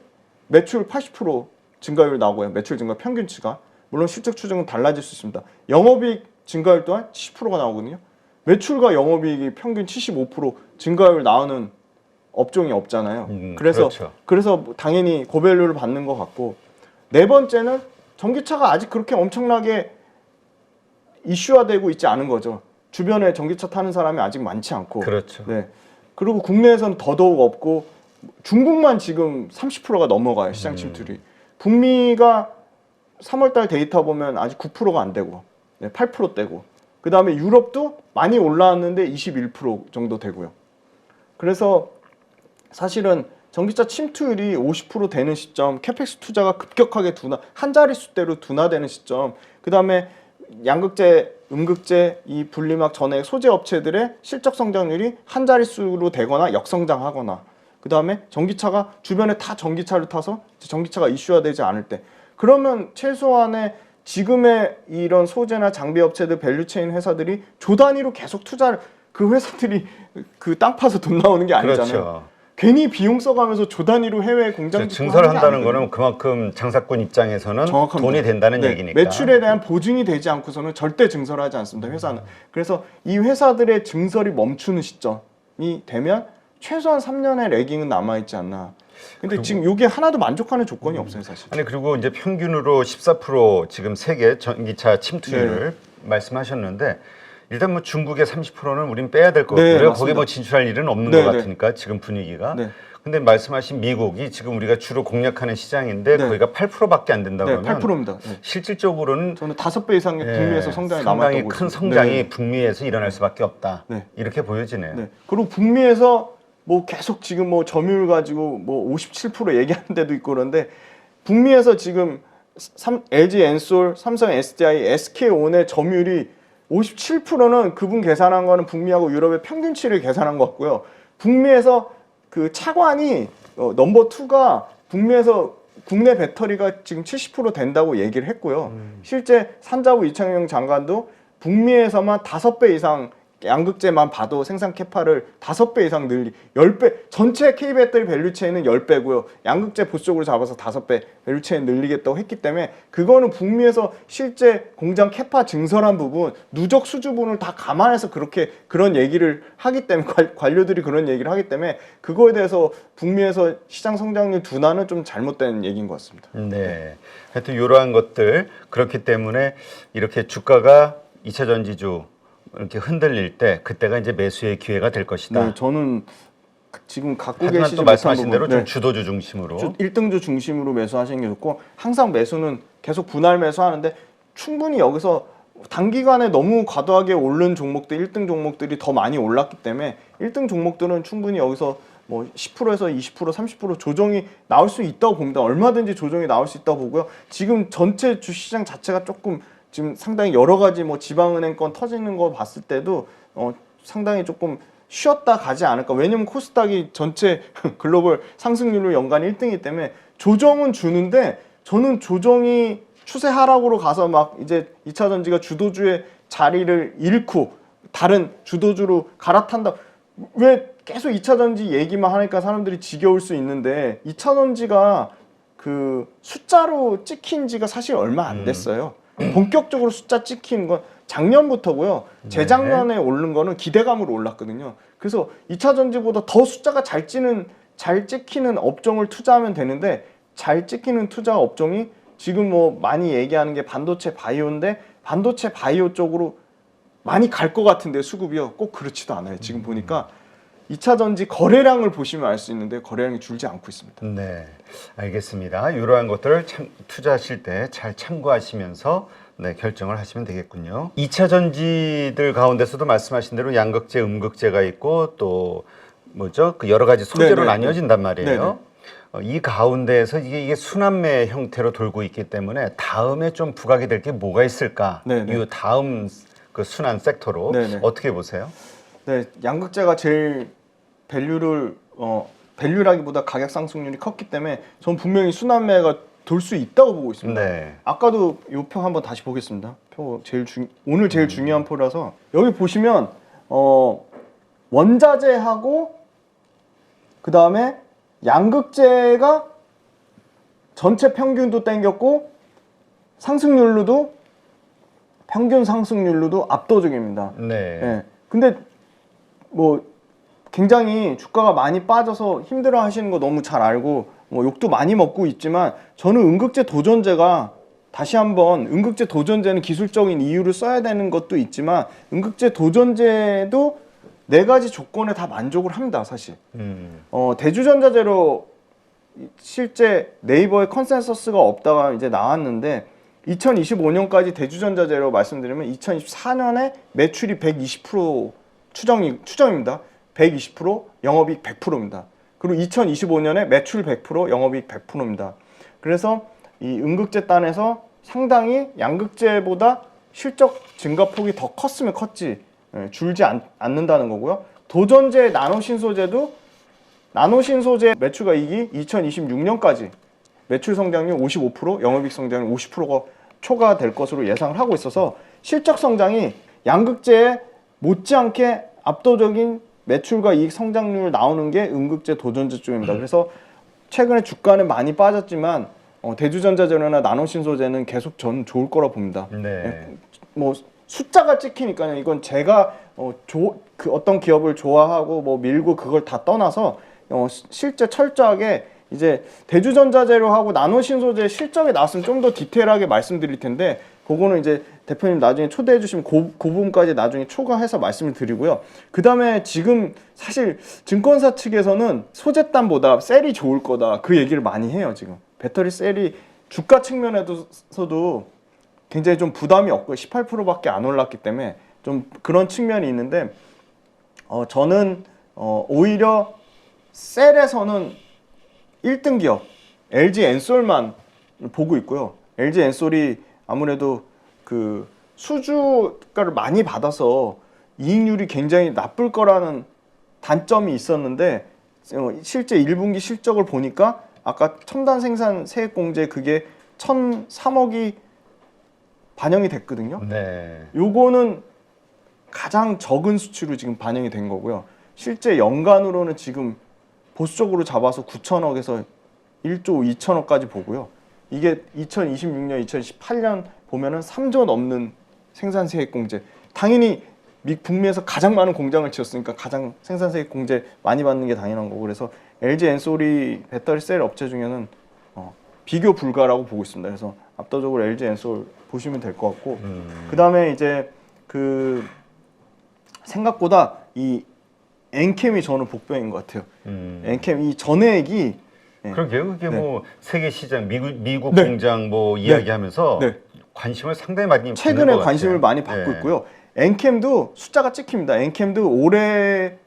매출 80% 증가율 나오고요. 매출 증가 평균치가. 물론 실적 추정은 달라질 수 있습니다. 영업이익 증가율 또한 70%가 나오거든요. 매출과 영업이익이 평균 75% 증가율 나오는 업종이 없잖아요. 그래서 당연히 고밸류를 받는 것 같고, 네 번째는 전기차가 아직 그렇게 엄청나게 이슈화되고 있지 않은 거죠. 주변에 전기차 타는 사람이 아직 많지 않고. 그렇죠. 네. 그리고 국내에서는 더더욱 없고 중국만 지금 30%가 넘어가요. 시장 침투율이. 북미가 3월달 데이터 보면 아직 9%가 안 되고, 네, 8%대고, 그 다음에 유럽도 많이 올라왔는데 21% 정도 되고요. 그래서 사실은 전기차 침투율이 50% 되는 시점, 캐펙스 투자가 급격하게 한 자릿수대로 둔화되는 시점, 그 다음에 양극재, 음극재, 이 분리막 전액 소재 업체들의 실적 성장률이 한 자릿수로 되거나 역성장하거나, 그 다음에 전기차가 주변에 다 전기차를 타서 전기차가 이슈화되지 않을 때, 그러면 최소한의 지금의 이런 소재나 장비 업체들, 밸류체인 회사들이 조 단위로 계속 투자를, 그 회사들이 그 땅 파서 돈 나오는 게 아니잖아요. 그렇죠. 괜히 비용 써가면서 조 단위로 해외 공장 증설을 한다는 거는 그만큼 장사꾼 입장에서는 정확합니다. 돈이 된다는 네, 얘기니까. 매출에 대한 보증이 되지 않고서는 절대 증설하지 않습니다. 회사는. 그래서 이 회사들의 증설이 멈추는 시점이 되면 최소한 3년의 레깅은 남아있지 않나. 근데 지금 이게 하나도 만족하는 조건이 없어요, 사실. 아니 그리고 이제 평균으로 14% 지금 세계 전기차 침투율을 말씀하셨는데 일단 뭐 중국의 30%는 우린 빼야 될 것 네, 같고요. 맞습니다. 거기에 뭐 진출할 일은 없는 네, 것 네. 같으니까 지금 분위기가. 네. 근데 말씀하신 미국이 지금 우리가 주로 공략하는 시장인데 네. 거기가 8%밖에 안 된다 네, 그러면 8%입니다. 네. 실질적으로는 저는 5배 이상의 북미에서 성장이 남았다고 상당히 보고 큰 있습니다. 성장이 네. 북미에서 일어날 수밖에 없다. 네. 이렇게 보여지네요. 네. 그리고 북미에서 뭐 계속 지금 뭐 점유율 가지고 뭐 57% 얘기하는 데도 있고 그런데 북미에서 지금 LG 엔솔, 삼성 SDI, SK온의 점유율이 57%는 그분 계산한 거는 북미하고 유럽의 평균치를 계산한 것 같고요. 북미에서 그 차관이 넘버 2가 북미에서 국내 배터리가 지금 70% 된다고 얘기를 했고요. 실제 산자부 이창용 장관도 북미에서만 5배 이상 양극재만 봐도 생산 캐파를 5배 이상 10배, 전체 K배터리 밸류체인은 10배고요. 양극재 보수적으로 잡아서 5배 밸류체인 늘리겠다고 했기 때문에 그거는 북미에서 실제 공장 캐파 증설한 부분, 누적 수주분을 다 감안해서 그런 얘기를 하기 때문에 관료들이 그런 얘기를 하기 때문에 그거에 대해서 북미에서 시장 성장률 둔화는 좀 잘못된 얘기인 것 같습니다. 네. 하여튼 이러한 것들 그렇기 때문에 이렇게 주가가 2차 전지주 이렇게 흔들릴 때 그때가 이제 매수의 기회가 될 것이다. 네, 저는 지금 갖고 하지만 계시지 또 못한 말씀하신 대로 부분, 좀 주도주 중심으로 1등주 중심으로 매수하시는 게 좋고 항상 매수는 계속 분할 매수하는데 충분히 여기서 단기간에 너무 과도하게 오른 종목들 1등 종목들이 더 많이 올랐기 때문에 1등 종목들은 충분히 여기서 뭐 10%에서 20%, 30% 조정이 나올 수 있다고 봅니다. 얼마든지 조정이 나올 수 있다고 보고요. 지금 전체 주시장 자체가 조금 지금 상당히 여러 가지 뭐 지방은행권 터지는 거 봤을 때도 상당히 조금 쉬었다 가지 않을까. 왜냐면 코스닥이 전체 글로벌 상승률로 연간 1등이기 때문에 조정은 주는데 저는 조정이 추세 하락으로 가서 막 이제 2차 전지가 주도주의 자리를 잃고 다른 주도주로 갈아탄다. 왜 계속 2차 전지 얘기만 하니까 사람들이 지겨울 수 있는데 2차 전지가 그 숫자로 찍힌 지가 사실 얼마 안 됐어요. 본격적으로 숫자 찍히는 건 작년부터고요. 재작년에 오른 거는 기대감으로 올랐거든요. 그래서 2차 전지보다 더 숫자가 잘 찍히는 업종을 투자하면 되는데 잘 찍히는 투자 업종이 지금 뭐 많이 얘기하는 게 반도체 바이오인데 반도체 바이오 쪽으로 많이 갈 것 같은데 수급이요. 꼭 그렇지도 않아요. 지금 보니까 2차 전지 거래량을 보시면 알 수 있는데 거래량이 줄지 않고 있습니다. 네, 알겠습니다. 이러한 것들을 투자하실 때 잘 참고하시면서 결정을 하시면 되겠군요. 2차 전지들 가운데서도 말씀하신 대로 양극재, 음극재가 있고 또 뭐죠? 그 여러 가지 소재로 네네. 나뉘어진단 말이에요. 네네. 이 가운데에서 이게 순환매 형태로 돌고 있기 때문에 다음에 좀 부각이 될 게 뭐가 있을까? 네네. 이 다음 그 순환 섹터로 네네. 어떻게 보세요? 네, 양극재가 제일 밸류라기보다 가격 상승률이 컸기 때문에 전 분명히 순환매가 돌 수 있다고 보고 있습니다. 네. 아까도 이 표 한번 다시 보겠습니다. 표 오늘 제일 중요한 표라서 여기 보시면 원자재하고 그 다음에 양극재가 전체 평균도 땡겼고 상승률로도 평균 상승률로도 압도적입니다. 네. 네. 근데 뭐 굉장히 주가가 많이 빠져서 힘들어 하시는 거 너무 잘 알고 뭐 욕도 많이 먹고 있지만 저는 음극재 도전제가 다시 한번 음극재 도전제는 기술적인 이유를 써야 되는 것도 있지만 음극재 도전제도 4가지 조건에 다 만족을 합니다, 사실. 대주전자재로 실제 네이버에 컨센서스가 없다가 이제 나왔는데 2025년까지 대주전자재로 말씀드리면 2024년에 매출이 120% 추정입니다. 120%, 영업이익 100%입니다. 그리고 2025년에 매출 100%, 영업이익 100%입니다. 그래서 이 음극재 단에서 상당히 양극재보다 실적 증가폭이 더 컸으면 컸지 줄지 않는다는 거고요. 도전제 나노신소재도 나노신소재 매출가이익이 2026년까지 매출 성장률 55%, 영업이익 성장률 50%가 초과될 것으로 예상을 하고 있어서 실적 성장이 양극재에 못지않게 압도적인 매출과 이익 성장률 나오는 게 음극재 도전제 쪽입니다. 그래서 최근에 주가는 많이 빠졌지만 대주전자재료나 나노신소재는 계속 전 좋을 거라 봅니다. 네. 뭐 숫자가 찍히니까요. 이건 제가 그 어떤 기업을 좋아하고 뭐 밀고 그걸 다 떠나서 실제 철저하게 이제 대주전자재료하고 나노신소재 실적이 나왔으면 좀 더 디테일하게 말씀드릴 텐데 그거는 이제 대표님 나중에 초대해 주시면 그 부분까지 나중에 초과해서 말씀을 드리고요. 그 다음에 지금 사실 증권사 측에서는 소재단보다 셀이 좋을 거다 그 얘기를 많이 해요. 지금 배터리 셀이 주가 측면에서도 굉장히 좀 부담이 없고 18%밖에 안 올랐기 때문에 좀 그런 측면이 있는데 저는 오히려 셀에서는 1등 기업 LG 엔솔만 보고 있고요. LG 엔솔이 아무래도 그 수주가를 많이 받아서 이익률이 굉장히 나쁠 거라는 단점이 있었는데 실제 1분기 실적을 보니까 아까 첨단 생산 세액공제 그게 1,003억이 반영이 됐거든요. 네. 요거는 가장 적은 수치로 지금 반영이 된 거고요. 실제 연간으로는 지금 보수적으로 잡아서 9천억에서 1조 2천억까지 보고요. 이게 2026년, 2018년 보면은 3조 넘는 생산세액 공제. 당연히 북미에서 가장 많은 공장을 지었으니까 가장 생산세액 공제 많이 받는 게 당연한 거고 그래서 LG 엔솔이 배터리 셀 업체 중에는 비교 불가라고 보고 있습니다. 그래서 압도적으로 LG 엔솔 보시면 될 것 같고 그 다음에 이제 그 생각보다 이 엔캠이 저는 복병인 것 같아요. 엔캠 이 전액이 그러게요. 그게 네. 뭐 세계 시장 미국 네. 공장 뭐 이야기하면서 네. 관심을 상당히 많이 최근에 받는 것 관심을 같아요. 많이 받고 네. 있고요. 엔캠도 숫자가 찍힙니다. 엔캠도 올해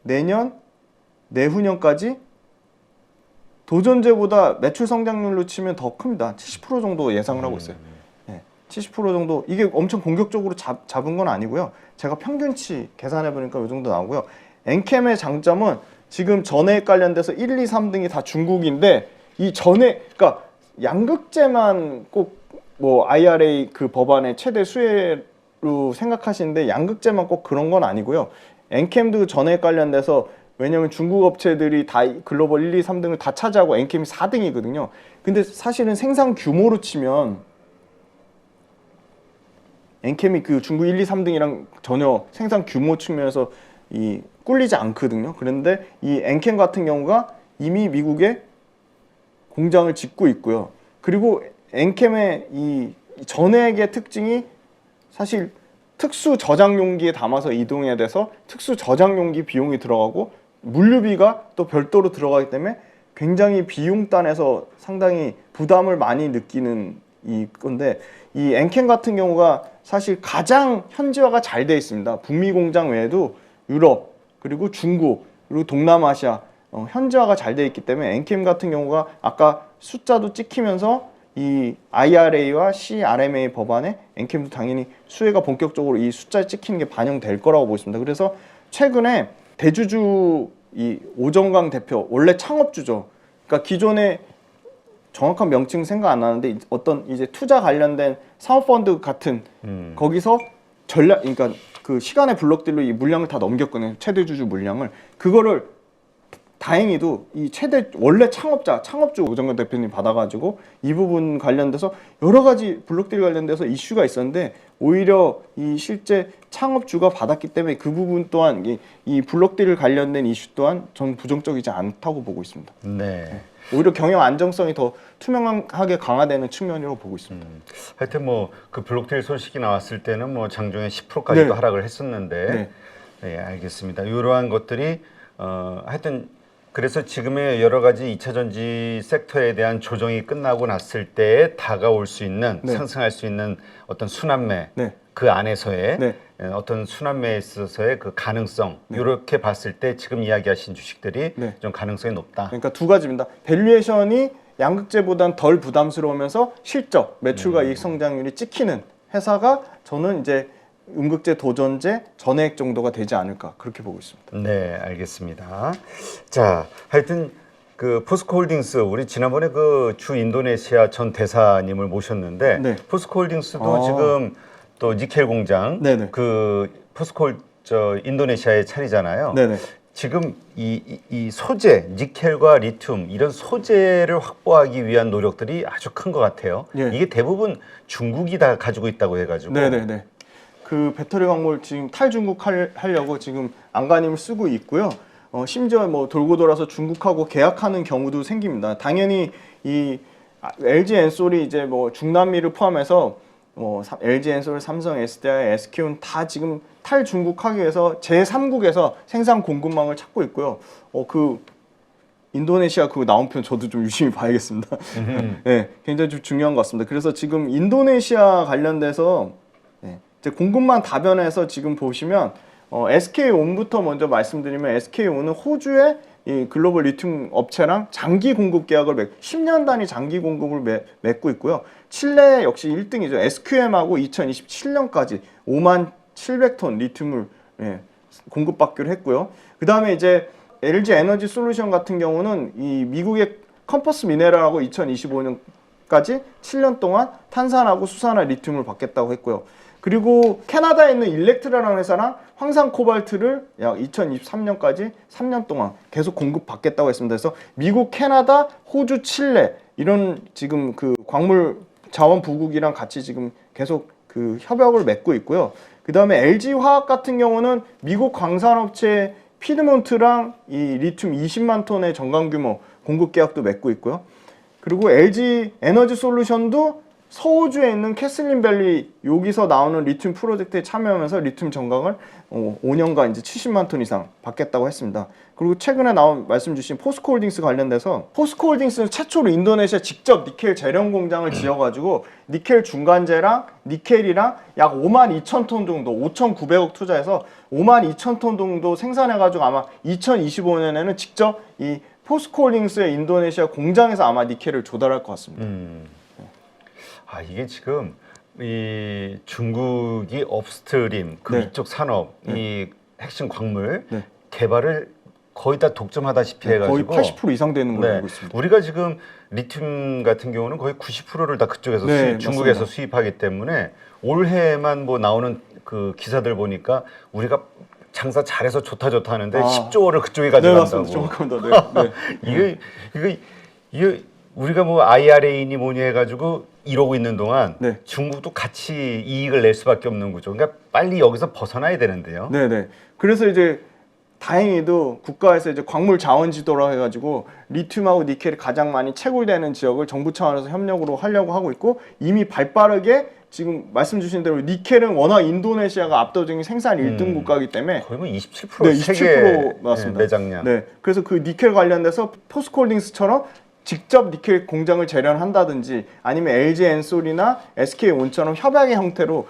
내년 내후년까지 도전제보다 매출 성장률로 치면 더 큽니다. 70% 정도 예상을 하고 있어요. 70% 정도 이게 엄청 공격적으로 잡은 건 아니고요. 제가 평균치 계산해 보니까 이 정도 나오고요. 엔캠의 장점은 지금 전해액 관련돼서 1, 2, 3등이 다 중국인데 이 그러니까 양극재만 꼭 뭐 IRA 그 법안의 최대 수혜로 생각하시는데 양극재만 꼭 그런 건 아니고요. 엔캠도 전해액 관련돼서 왜냐면 중국 업체들이 다 글로벌 1, 2, 3등을 다 차지하고 엔캠이 4등이거든요. 근데 사실은 생산 규모로 치면 엔캠이 그 중국 1, 2, 3등이랑 전혀 생산 규모 측면에서 꿀리지 않거든요. 그런데 이 엔캠 같은 경우가 이미 미국에 공장을 짓고 있고요. 그리고 엔캠의 이 전액의 특징이 사실 특수 저장 용기에 담아서 이동해야 돼서 특수 저장 용기 비용이 들어가고 물류비가 또 별도로 들어가기 때문에 굉장히 비용단에서 상당히 부담을 많이 느끼는 이 건데 이 엔캠 같은 경우가 사실 가장 현지화가 잘 돼 있습니다. 북미 공장 외에도 유럽 그리고 중국 그리고 동남아시아 현지화가 잘 돼 있기 때문에 엔캠 같은 경우가 아까 숫자도 찍히면서 이 IRA와 CRMA 법안에 엔캠도 당연히 수혜가 본격적으로 이 숫자에 찍히는 게 반영될 거라고 보겠습니다. 그래서 최근에 대주주 이 오정강 대표 원래 창업주죠. 그러니까 기존에 정확한 명칭 생각 안 나는데 어떤 이제 투자 관련된 사업펀드 같은 거기서 그러니까 그 시간의 블록들로 이 물량을 다 넘겼거든요. 최대 주주 물량을 그거를 다행히도 이 원래 창업주 오정관 대표님 받아가지고 이 부분 관련돼서 여러 가지 블록들 관련돼서 이슈가 있었는데 오히려 이 실제 창업주가 받았기 때문에 그 부분 또한 이 블록들 관련된 이슈 또한 전 부정적이지 않다고 보고 있습니다. 네. 오히려 경영 안정성이 더 투명하게 강화되는 측면이라고 보고 있습니다. 하여튼 뭐 그 블록테일 소식이 나왔을 때는 뭐 장중에 10%까지도 네. 하락을 했었는데, 네, 알겠습니다. 이러한 것들이 하여튼 그래서 지금의 여러 가지 2차 전지 섹터에 대한 조정이 끝나고 났을 때에 다가올 수 있는 상승할 수 있는 어떤 순환매 그 안에서의 어떤 순환매에 있어서의 그 가능성 이렇게 봤을 때 지금 이야기하신 주식들이 좀 가능성이 높다. 그러니까 두 가지입니다. 밸류에이션이 양극재보다는 덜 부담스러우면서 실적, 매출과 이익 성장률이 찍히는 회사가 저는 이제 음극재, 도전재, 전해액 정도가 되지 않을까 그렇게 보고 있습니다. 네, 알겠습니다. 자, 하여튼 그 포스코홀딩스 우리 지난번에 그 주 인도네시아 전 대사님을 모셨는데 포스코홀딩스도 지금 또 니켈 공장 그 포스코홀 인도네시아에 차리잖아요. 지금 이 소재, 니켈과 리튬 이런 소재를 확보하기 위한 노력들이 아주 큰 것 같아요. 이게 대부분 중국이 다 가지고 있다고 해가지고. 그 배터리 광물 지금 탈중국 하려고 지금 안간힘을 쓰고 있고요. 심지어 뭐 돌고 돌아서 중국하고 계약하는 경우도 생깁니다. 당연히 이 LG 엔솔이 이제 뭐 중남미를 포함해서 LG 엔솔, 삼성, SDI, SK는 다 지금 탈중국하기 위해서 제3국에서 생산 공급망을 찾고 있고요. 그 인도네시아 그 나온 편 저도 좀 유심히 봐야겠습니다. 네, 굉장히 좀 중요한 것 같습니다. 그래서 지금 인도네시아 관련돼서 이제 공급망 다변에서 지금 보시면 SK온부터 먼저 말씀드리면 SK온은 호주의 이 글로벌 리튬 업체랑 장기 공급 계약을 10년 단위 장기 공급을 맺고 있고요. 칠레 역시 1등이죠. SQM하고 2027년까지 5만 700톤 리튬을 공급받기로 했고요. 그 다음에 이제 LG 에너지 솔루션 같은 경우는 이 미국의 컴퍼스 미네랄하고 2025년까지 7년 동안 탄산하고 수산화 리튬을 받겠다고 했고요. 그리고 캐나다에 있는 일렉트라라는 회사랑 황산 코발트를 약 2023년까지 3년 동안 계속 공급받겠다고 했습니다. 그래서 미국, 캐나다, 호주, 칠레 이런 지금 그 광물 자원 부국이랑 같이 지금 계속 그 협약을 맺고 있고요. 그 다음에 LG 화학 같은 경우는 미국 광산업체 피드몬트랑 이 리튬 20만 톤의 전강 규모 공급 계약도 맺고 있고요. 그리고 LG 에너지 솔루션도 서호주에 있는 캐슬린 밸리 여기서 나오는 리튬 프로젝트에 참여하면서 리튬 전강을 5년간 이제 70만 톤 이상 받겠다고 했습니다. 그리고 최근에 나온 말씀 주신 포스코홀딩스 관련돼서 포스코홀딩스는 최초로 인도네시아 직접 니켈 재련 공장을 지어가지고 니켈 중간재랑 니켈이랑 약 5만 2천 톤 정도 5,900억 투자해서 5만 2천 톤 정도 생산해가지고 아마 2025년에는 직접 이 포스코홀딩스의 인도네시아 공장에서 아마 니켈을 조달할 것 같습니다. 이게 지금 이 중국이 업스트림 그 이쪽 산업 이 핵심 광물 개발을 거의 다 독점하다시피 해가지고 거의 80% 이상 되는 걸로 알고 있습니다. 우리가 지금 리튬 같은 경우는 거의 90%를 다 그쪽에서 중국에서 맞습니다. 수입하기 때문에 올해만 뭐 나오는 그 기사들 보니까 우리가 장사 잘해서 좋다 하는데 10조 원을 그쪽에 가져간다고. 정확합니다. 이게 우리가 뭐 IRA니 뭐니 해가지고 이러고 있는 동안 중국도 같이 이익을 낼 수밖에 없는 구조. 그러니까 빨리 여기서 벗어나야 되는데요. 네네. 그래서 이제 다행히도 국가에서 이제 광물 자원 지도라 해가지고 리튬하고 니켈이 가장 많이 채굴되는 지역을 정부 차원에서 협력으로 하려고 하고 있고 이미 발빠르게 지금 말씀 주신 대로 니켈은 워낙 인도네시아가 압도적인 생산 1등 국가이기 때문에 거의 뭐 27% 네, 세계 27% 맞습니다. 매장량. 네. 그래서 그 니켈 관련돼서 포스코홀딩스처럼 직접 니켈 공장을 재련한다든지 아니면 LG 엔솔이나 SK온처럼 협약의 형태로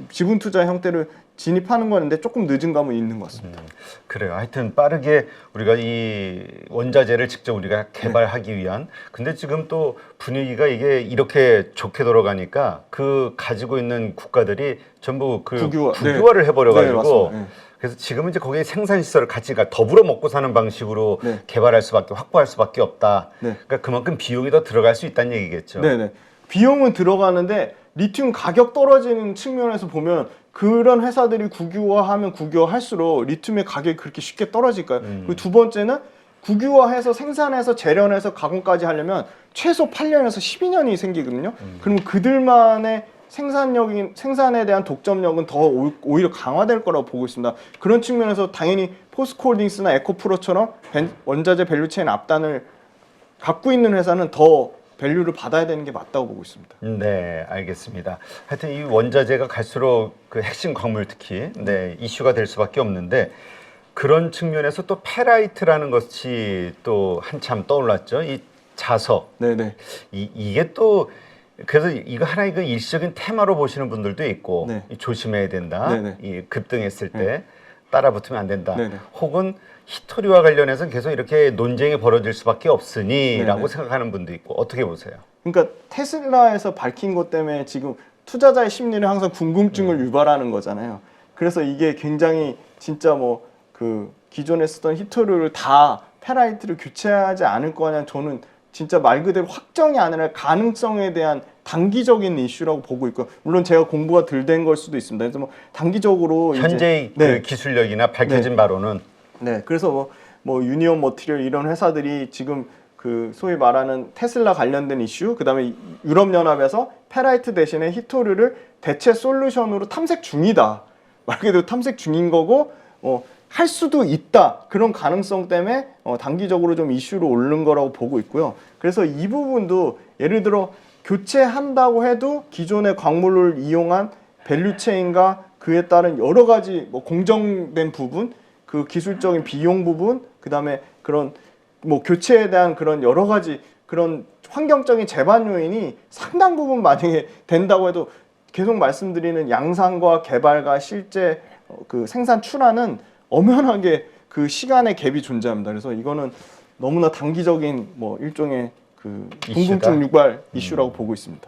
지분 투자 형태를 진입하는 거는데 조금 늦은 감은 있는 것 같습니다. 그래요. 하여튼 빠르게 우리가 이 원자재를 직접 우리가 개발하기 위한 근데 지금 또 분위기가 이게 이렇게 좋게 돌아가니까 그 가지고 있는 국가들이 전부 그 국유화를 해버려가지고 그래서 지금은 이제 거기에 생산 시설을 같이 더불어 먹고 사는 방식으로 개발할 수밖에 확보할 수밖에 없다. 그러니까 그만큼 비용이 더 들어갈 수 있다는 얘기겠죠. 네네. 비용은 들어가는데 리튬 가격 떨어지는 측면에서 보면 그런 회사들이 국유화하면 국유화할수록 리튬의 가격이 그렇게 쉽게 떨어질까요? 그리고 두 번째는 국유화해서 생산해서 재련해서 가공까지 하려면 최소 8년에서 12년이 생기거든요. 그러면 그들만의 생산에 대한 독점력은 더 오히려 강화될 거라고 보고 있습니다. 그런 측면에서 당연히 포스코홀딩스나 에코프로처럼 원자재 밸류체인 앞단을 갖고 있는 회사는 더 밸류를 받아야 되는 게 맞다고 보고 있습니다. 네, 알겠습니다. 하여튼 이 원자재가 갈수록 그 핵심 광물 특히 이슈가 될 수밖에 없는데 그런 측면에서 또 페라이트라는 것이 또 한참 떠올랐죠. 이 자석. 네네. 이게 또 그래서 이거 하나의 그 일시적인 테마로 보시는 분들도 있고 조심해야 된다. 이 급등했을 때 따라 붙으면 안 된다. 혹은 히토리와 관련해서는 계속 이렇게 논쟁이 벌어질 수밖에 없으니라고 생각하는 분도 있고 어떻게 보세요? 그러니까 테슬라에서 밝힌 것 때문에 지금 투자자의 심리는 항상 궁금증을 유발하는 거잖아요. 그래서 이게 굉장히 진짜 뭐 그 기존에 쓰던 히토리를 다 페라이트를 교체하지 않을 거냐 저는 진짜 말 그대로 확정이 아니라 가능성에 대한 단기적인 이슈라고 보고 있고요. 물론 제가 공부가 덜 된 걸 수도 있습니다. 그래서 뭐 단기적으로 현재의 그 기술력이나 밝혀진 바로는 그래서 뭐 유니온 머티리얼 이런 회사들이 지금 그 소위 말하는 테슬라 관련된 이슈, 그다음에 유럽 연합에서 페라이트 대신에 히토류를 대체 솔루션으로 탐색 중이다. 말 그대로 탐색 중인 거고 할 수도 있다. 그런 가능성 때문에 단기적으로 좀 이슈로 오른 거라고 보고 있고요. 그래서 이 부분도 예를 들어 교체한다고 해도 기존의 광물을 이용한 밸류체인과 그에 따른 여러 가지 뭐 공정된 부분, 그 기술적인 비용 부분, 그다음에 그런 뭐 교체에 대한 그런 여러 가지 그런 환경적인 제반 요인이 상당 부분 만약에 된다고 해도 계속 말씀드리는 양산과 개발과 실제 그 생산 출하는 엄연하게 그 시간의 갭이 존재합니다. 그래서 이거는 너무나 단기적인 뭐 일종의 그 궁금증 유발 이슈라고 보고 있습니다.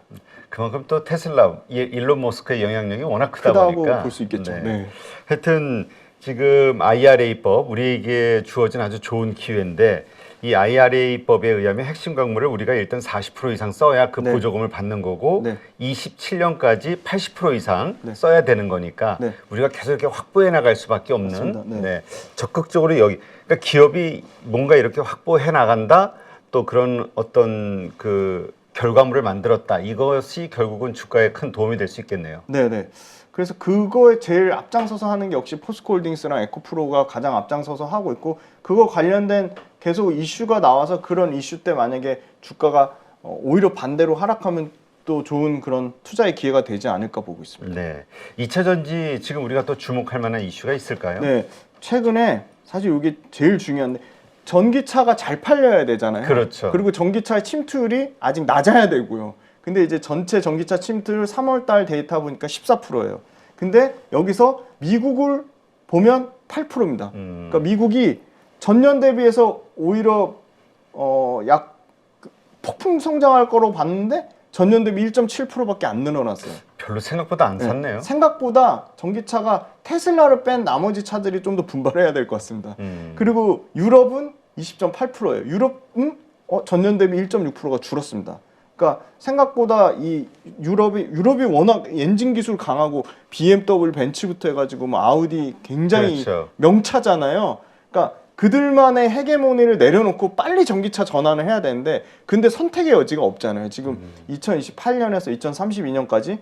그만큼 또 테슬라, 일론 머스크의 영향력이 워낙 크다 크다고 보니까 볼 수 있겠죠. 네. 네. 하여튼 지금 IRA법 우리에게 주어진 아주 좋은 기회인데 이 IRA법에 의하면 핵심 광물을 우리가 일단 40% 이상 써야 그 네. 보조금을 받는 거고 네. 27년까지 80% 이상 네. 써야 되는 거니까 네. 우리가 계속 이렇게 확보해 나갈 수밖에 없는 맞습니다. 네. 네. 적극적으로 여기 그러니까 기업이 뭔가 이렇게 확보해 나간다 또 그런 어떤 그 결과물을 만들었다 이것이 결국은 주가에 큰 도움이 될 수 있겠네요. 네네. 그래서 그거에 제일 앞장서서 하는 게 역시 포스코홀딩스랑 에코프로가 가장 앞장서서 하고 있고 그거 관련된 계속 이슈가 나와서 그런 이슈 때 만약에 주가가 오히려 반대로 하락하면 또 좋은 그런 투자의 기회가 되지 않을까 보고 있습니다. 네. 2차 전지 지금 우리가 또 주목할 만한 이슈가 있을까요? 네. 최근에 사실 이게 제일 중요한데 전기차가 잘 팔려야 되잖아요. 그렇죠. 그리고 전기차의 침투율이 아직 낮아야 되고요. 근데 이제 전체 전기차 침투율 3월 달 데이터 보니까 14%예요. 근데 여기서 미국을 보면 8%입니다. 그러니까 미국이 전년 대비해서 오히려 약 폭풍 성장할 거로 봤는데 전년 대비 1.7%밖에 안 늘어났어요. 별로 생각보다 안 샀네요. 네. 생각보다 전기차가 테슬라를 뺀 나머지 차들이 좀 더 분발해야 될 것 같습니다. 그리고 유럽은 20.8%예요. 유럽은 전년 대비 1.6%가 줄었습니다. 그러니까 생각보다 이 유럽이 워낙 엔진 기술 강하고 BMW, 벤츠부터 해가지고 뭐 아우디 굉장히 그렇죠. 명차잖아요. 그러니까 그들만의 헤게모니를 내려놓고 빨리 전기차 전환을 해야 되는데 근데 선택의 여지가 없잖아요. 지금 2028년에서 2032년까지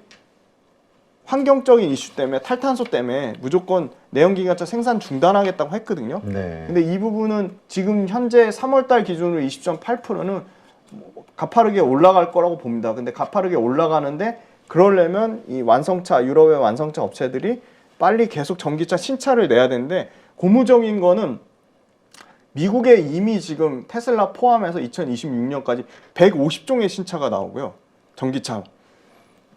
환경적인 이슈 때문에 탈탄소 때문에 무조건 내연기관차 생산 중단하겠다고 했거든요. 네. 근데 이 부분은 지금 현재 3월달 기준으로 20.8%는 가파르게 올라갈 거라고 봅니다. 근데 가파르게 올라가는데 그러려면 이 완성차 유럽의 완성차 업체들이 빨리 계속 전기차 신차를 내야 되는데 고무적인 거는 미국에 이미 지금 테슬라 포함해서 2026년까지 150종의 신차가 나오고요. 전기차.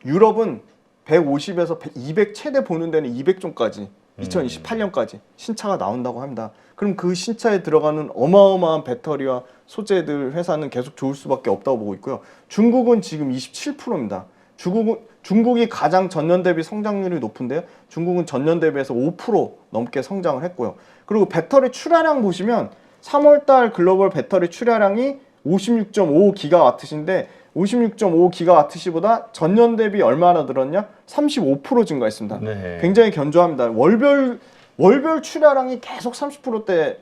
유럽은 150에서 200 최대 보는 데는 200종까지 2028년까지 신차가 나온다고 합니다. 그럼 그 신차에 들어가는 어마어마한 배터리와 소재들 회사는 계속 좋을 수밖에 없다고 보고 있고요. 중국은 지금 27%입니다. 중국이 가장 전년 대비 성장률이 높은데요. 중국은 전년 대비해서 5% 넘게 성장을 했고요. 그리고 배터리 출하량 보시면 3월달 글로벌 배터리 출하량이 56.5기가와트시인데 56.5기가와트시보다 전년 대비 얼마나 늘었냐? 35% 증가했습니다. 네. 굉장히 견조합니다. 월별 출하량이 계속 30%대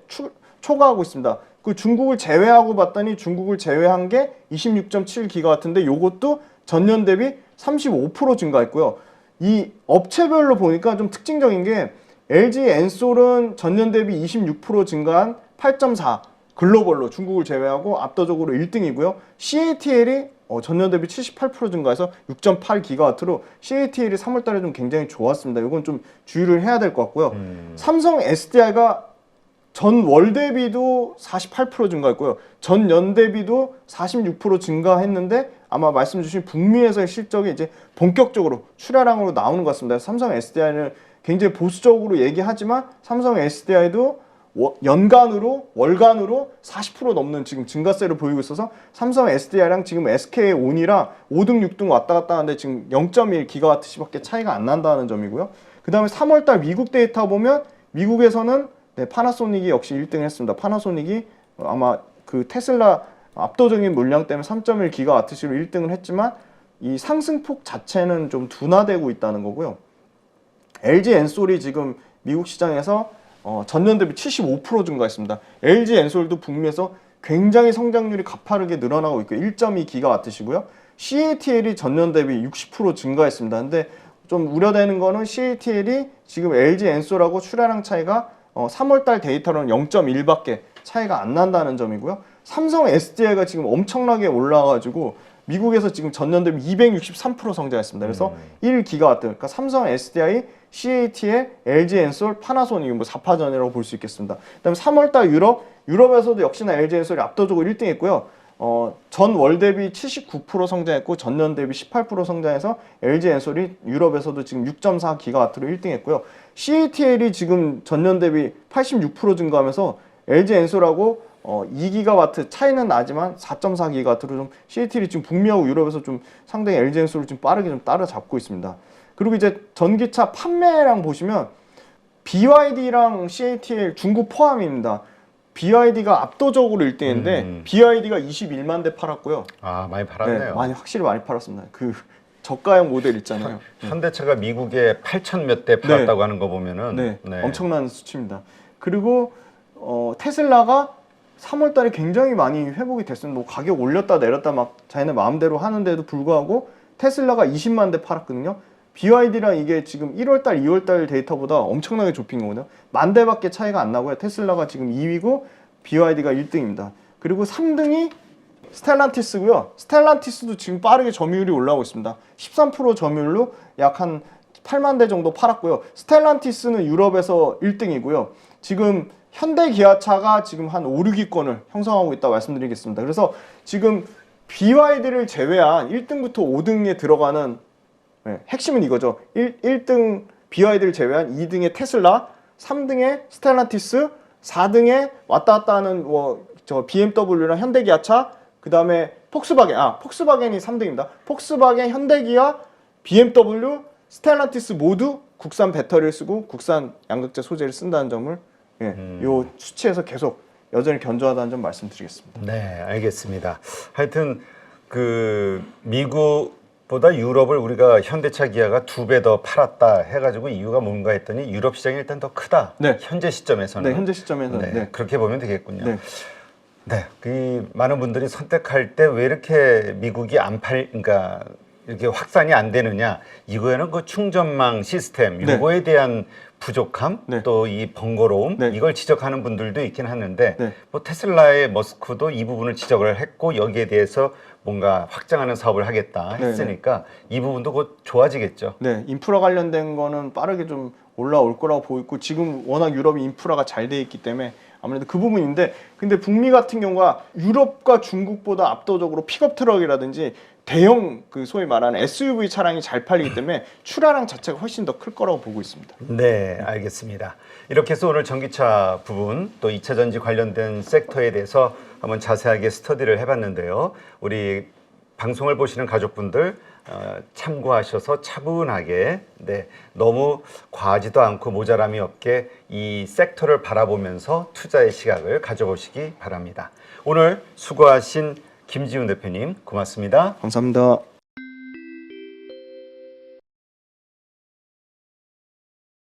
초과하고 있습니다. 그 중국을 제외하고 봤더니 중국을 제외한 게 26.7기가와트인데 요것도 전년 대비 35% 증가했고요. 이 업체별로 보니까 좀 특징적인 게 LG 엔솔은 전년 대비 26% 증가한 8.4 글로벌로 중국을 제외하고 압도적으로 1등이고요. CATL이 전년 대비 78% 증가해서 6.8기가와트로 CATL이 3월달에 좀 굉장히 좋았습니다. 이건 좀 주의를 해야 될 것 같고요. 삼성 SDI가 전월 대비도 48% 증가했고요. 전년 대비도 46% 증가했는데 아마 말씀 주신 북미에서의 실적이 이제 본격적으로 출하량으로 나오는 것 같습니다. 삼성 SDI는 굉장히 보수적으로 얘기하지만 삼성 SDI도 월간으로 40% 넘는 지금 증가세를 보이고 있어서 삼성 SDI랑 지금 SK 온이랑 5등, 6등 왔다 갔다 하는데 지금 0.1기가와트시밖에 차이가 안 난다는 점이고요. 그 다음에 3월달 미국 데이터 보면 미국에서는 파나소닉이 역시 1등 했습니다. 파나소닉이 아마 그 테슬라 압도적인 물량 때문에 3.1기가와트시로 1등을 했지만 이 상승폭 자체는 좀 둔화되고 있다는 거고요. LG 엔솔이 지금 미국 시장에서 전년 대비 75% 증가했습니다. LG 엔솔도 북미에서 굉장히 성장률이 가파르게 늘어나고 있고 1.2기가와트시고요. CATL이 전년 대비 60% 증가했습니다. 근데 좀 우려되는 거는 CATL이 지금 LG 엔솔하고 출하량 차이가 3월달 데이터로는 0.1밖에 차이가 안 난다는 점이고요. 삼성 SDI가 지금 엄청나게 올라와가지고 미국에서 지금 전년 대비 263% 성장했습니다. 그래서 1기가와트, 그러니까 삼성 SDI, CATL, LG 엔솔, 파나소닉 뭐 4파전이라고 볼 수 있겠습니다. 그다음에 3월달 유럽에서도 역시나 LG 엔솔이 압도적으로 1등했고요. 전월 대비 79% 성장했고 전년 대비 18% 성장해서 LG 엔솔이 유럽에서도 지금 6.4기가와트로 1등했고요. CATL이 지금 전년 대비 86% 증가하면서 LG 엔솔하고 2기가와트 차이는 나지만 4.4기가와트로 좀 CATL이 지금 북미하고 유럽에서 좀 상당히 LG 엔솔을 좀 빠르게 좀 따라잡고 있습니다. 그리고 이제 전기차 판매량 보시면 BYD랑 CATL 중국 포함입니다. BYD가 압도적으로 1등인데 BYD가 21만 대 팔았고요. 아, 많이 팔았네요. 네, 확실히 많이 팔았습니다. 그 저가형 모델 있잖아요. 현대차가 미국에 8천 몇 대 팔았다고 하는 거 보면은 엄청난 수치입니다. 그리고 테슬라가 3월 달에 굉장히 많이 회복이 됐습니다. 뭐 가격 올렸다 내렸다 막 자기네 마음대로 하는데도 불구하고 테슬라가 20만 대 팔았거든요. BYD랑 이게 지금 1월달, 2월달 데이터보다 엄청나게 좁힌 거거든요. 10,000 대밖에 차이가 안 나고요. 테슬라가 지금 2위고 BYD가 1등입니다. 그리고 3등이 스텔란티스고요. 스텔란티스도 지금 빠르게 점유율이 올라오고 있습니다. 13% 점유율로 약 한 8만 대 정도 팔았고요. 스텔란티스는 유럽에서 1등이고요. 지금 현대 기아차가 지금 한 5, 6위권을 형성하고 있다고 말씀드리겠습니다. 그래서 지금 BYD를 제외한 1등부터 5등에 들어가는 핵심은 이거죠. 1등 BYD를 제외한 2등의 테슬라, 3등의 스텔란티스, 4등에 왔다 갔다 하는 BMW랑 현대기아차, 그 다음에 폭스바겐이 3등입니다. 폭스바겐, 현대기아, BMW, 스텔란티스 모두 국산 배터리를 쓰고 국산 양극재 소재를 쓴다는 점을 요 수치에서 계속 여전히 견조하다는 점 말씀드리겠습니다. 네, 알겠습니다. 하여튼 그 미국보다 유럽을 우리가 현대차 기아가 2배 더 팔았다 해가지고 이유가 뭔가 했더니 유럽 시장이 일단 더 크다. 현재 시점에서는. 현재 시점에서는. 그렇게 보면 되겠군요. 그 많은 분들이 선택할 때 왜 이렇게 미국이 그러니까 이렇게 확산이 안 되느냐, 이거에는 그 충전망 시스템 이거에 대한 부족함, 또 이 번거로움, 이걸 지적하는 분들도 있긴 하는데 뭐 테슬라의 머스크도 이 부분을 지적을 했고 여기에 대해서 뭔가 확장하는 사업을 하겠다 했으니까 이 부분도 곧 좋아지겠죠. 인프라 관련된 거는 빠르게 좀 올라올 거라고 보고 있고 지금 워낙 유럽이 인프라가 잘 돼 있기 때문에 아무래도 그 부분인데, 근데 북미 같은 경우가 유럽과 중국보다 압도적으로 픽업 트럭이라든지 대형 그 소위 말하는 SUV 차량이 잘 팔리기 때문에 출하량 자체가 훨씬 더 클 거라고 보고 있습니다. 네, 알겠습니다. 이렇게 해서 오늘 전기차 부분 또 2차 전지 관련된 섹터에 대해서 한번 자세하게 스터디를 해봤는데요. 우리 방송을 보시는 가족분들 참고하셔서 차분하게 너무 과하지도 않고 모자람이 없게 이 섹터를 바라보면서 투자의 시각을 가져보시기 바랍니다. 오늘 수고하신 김지훈 대표님 고맙습니다. 감사합니다.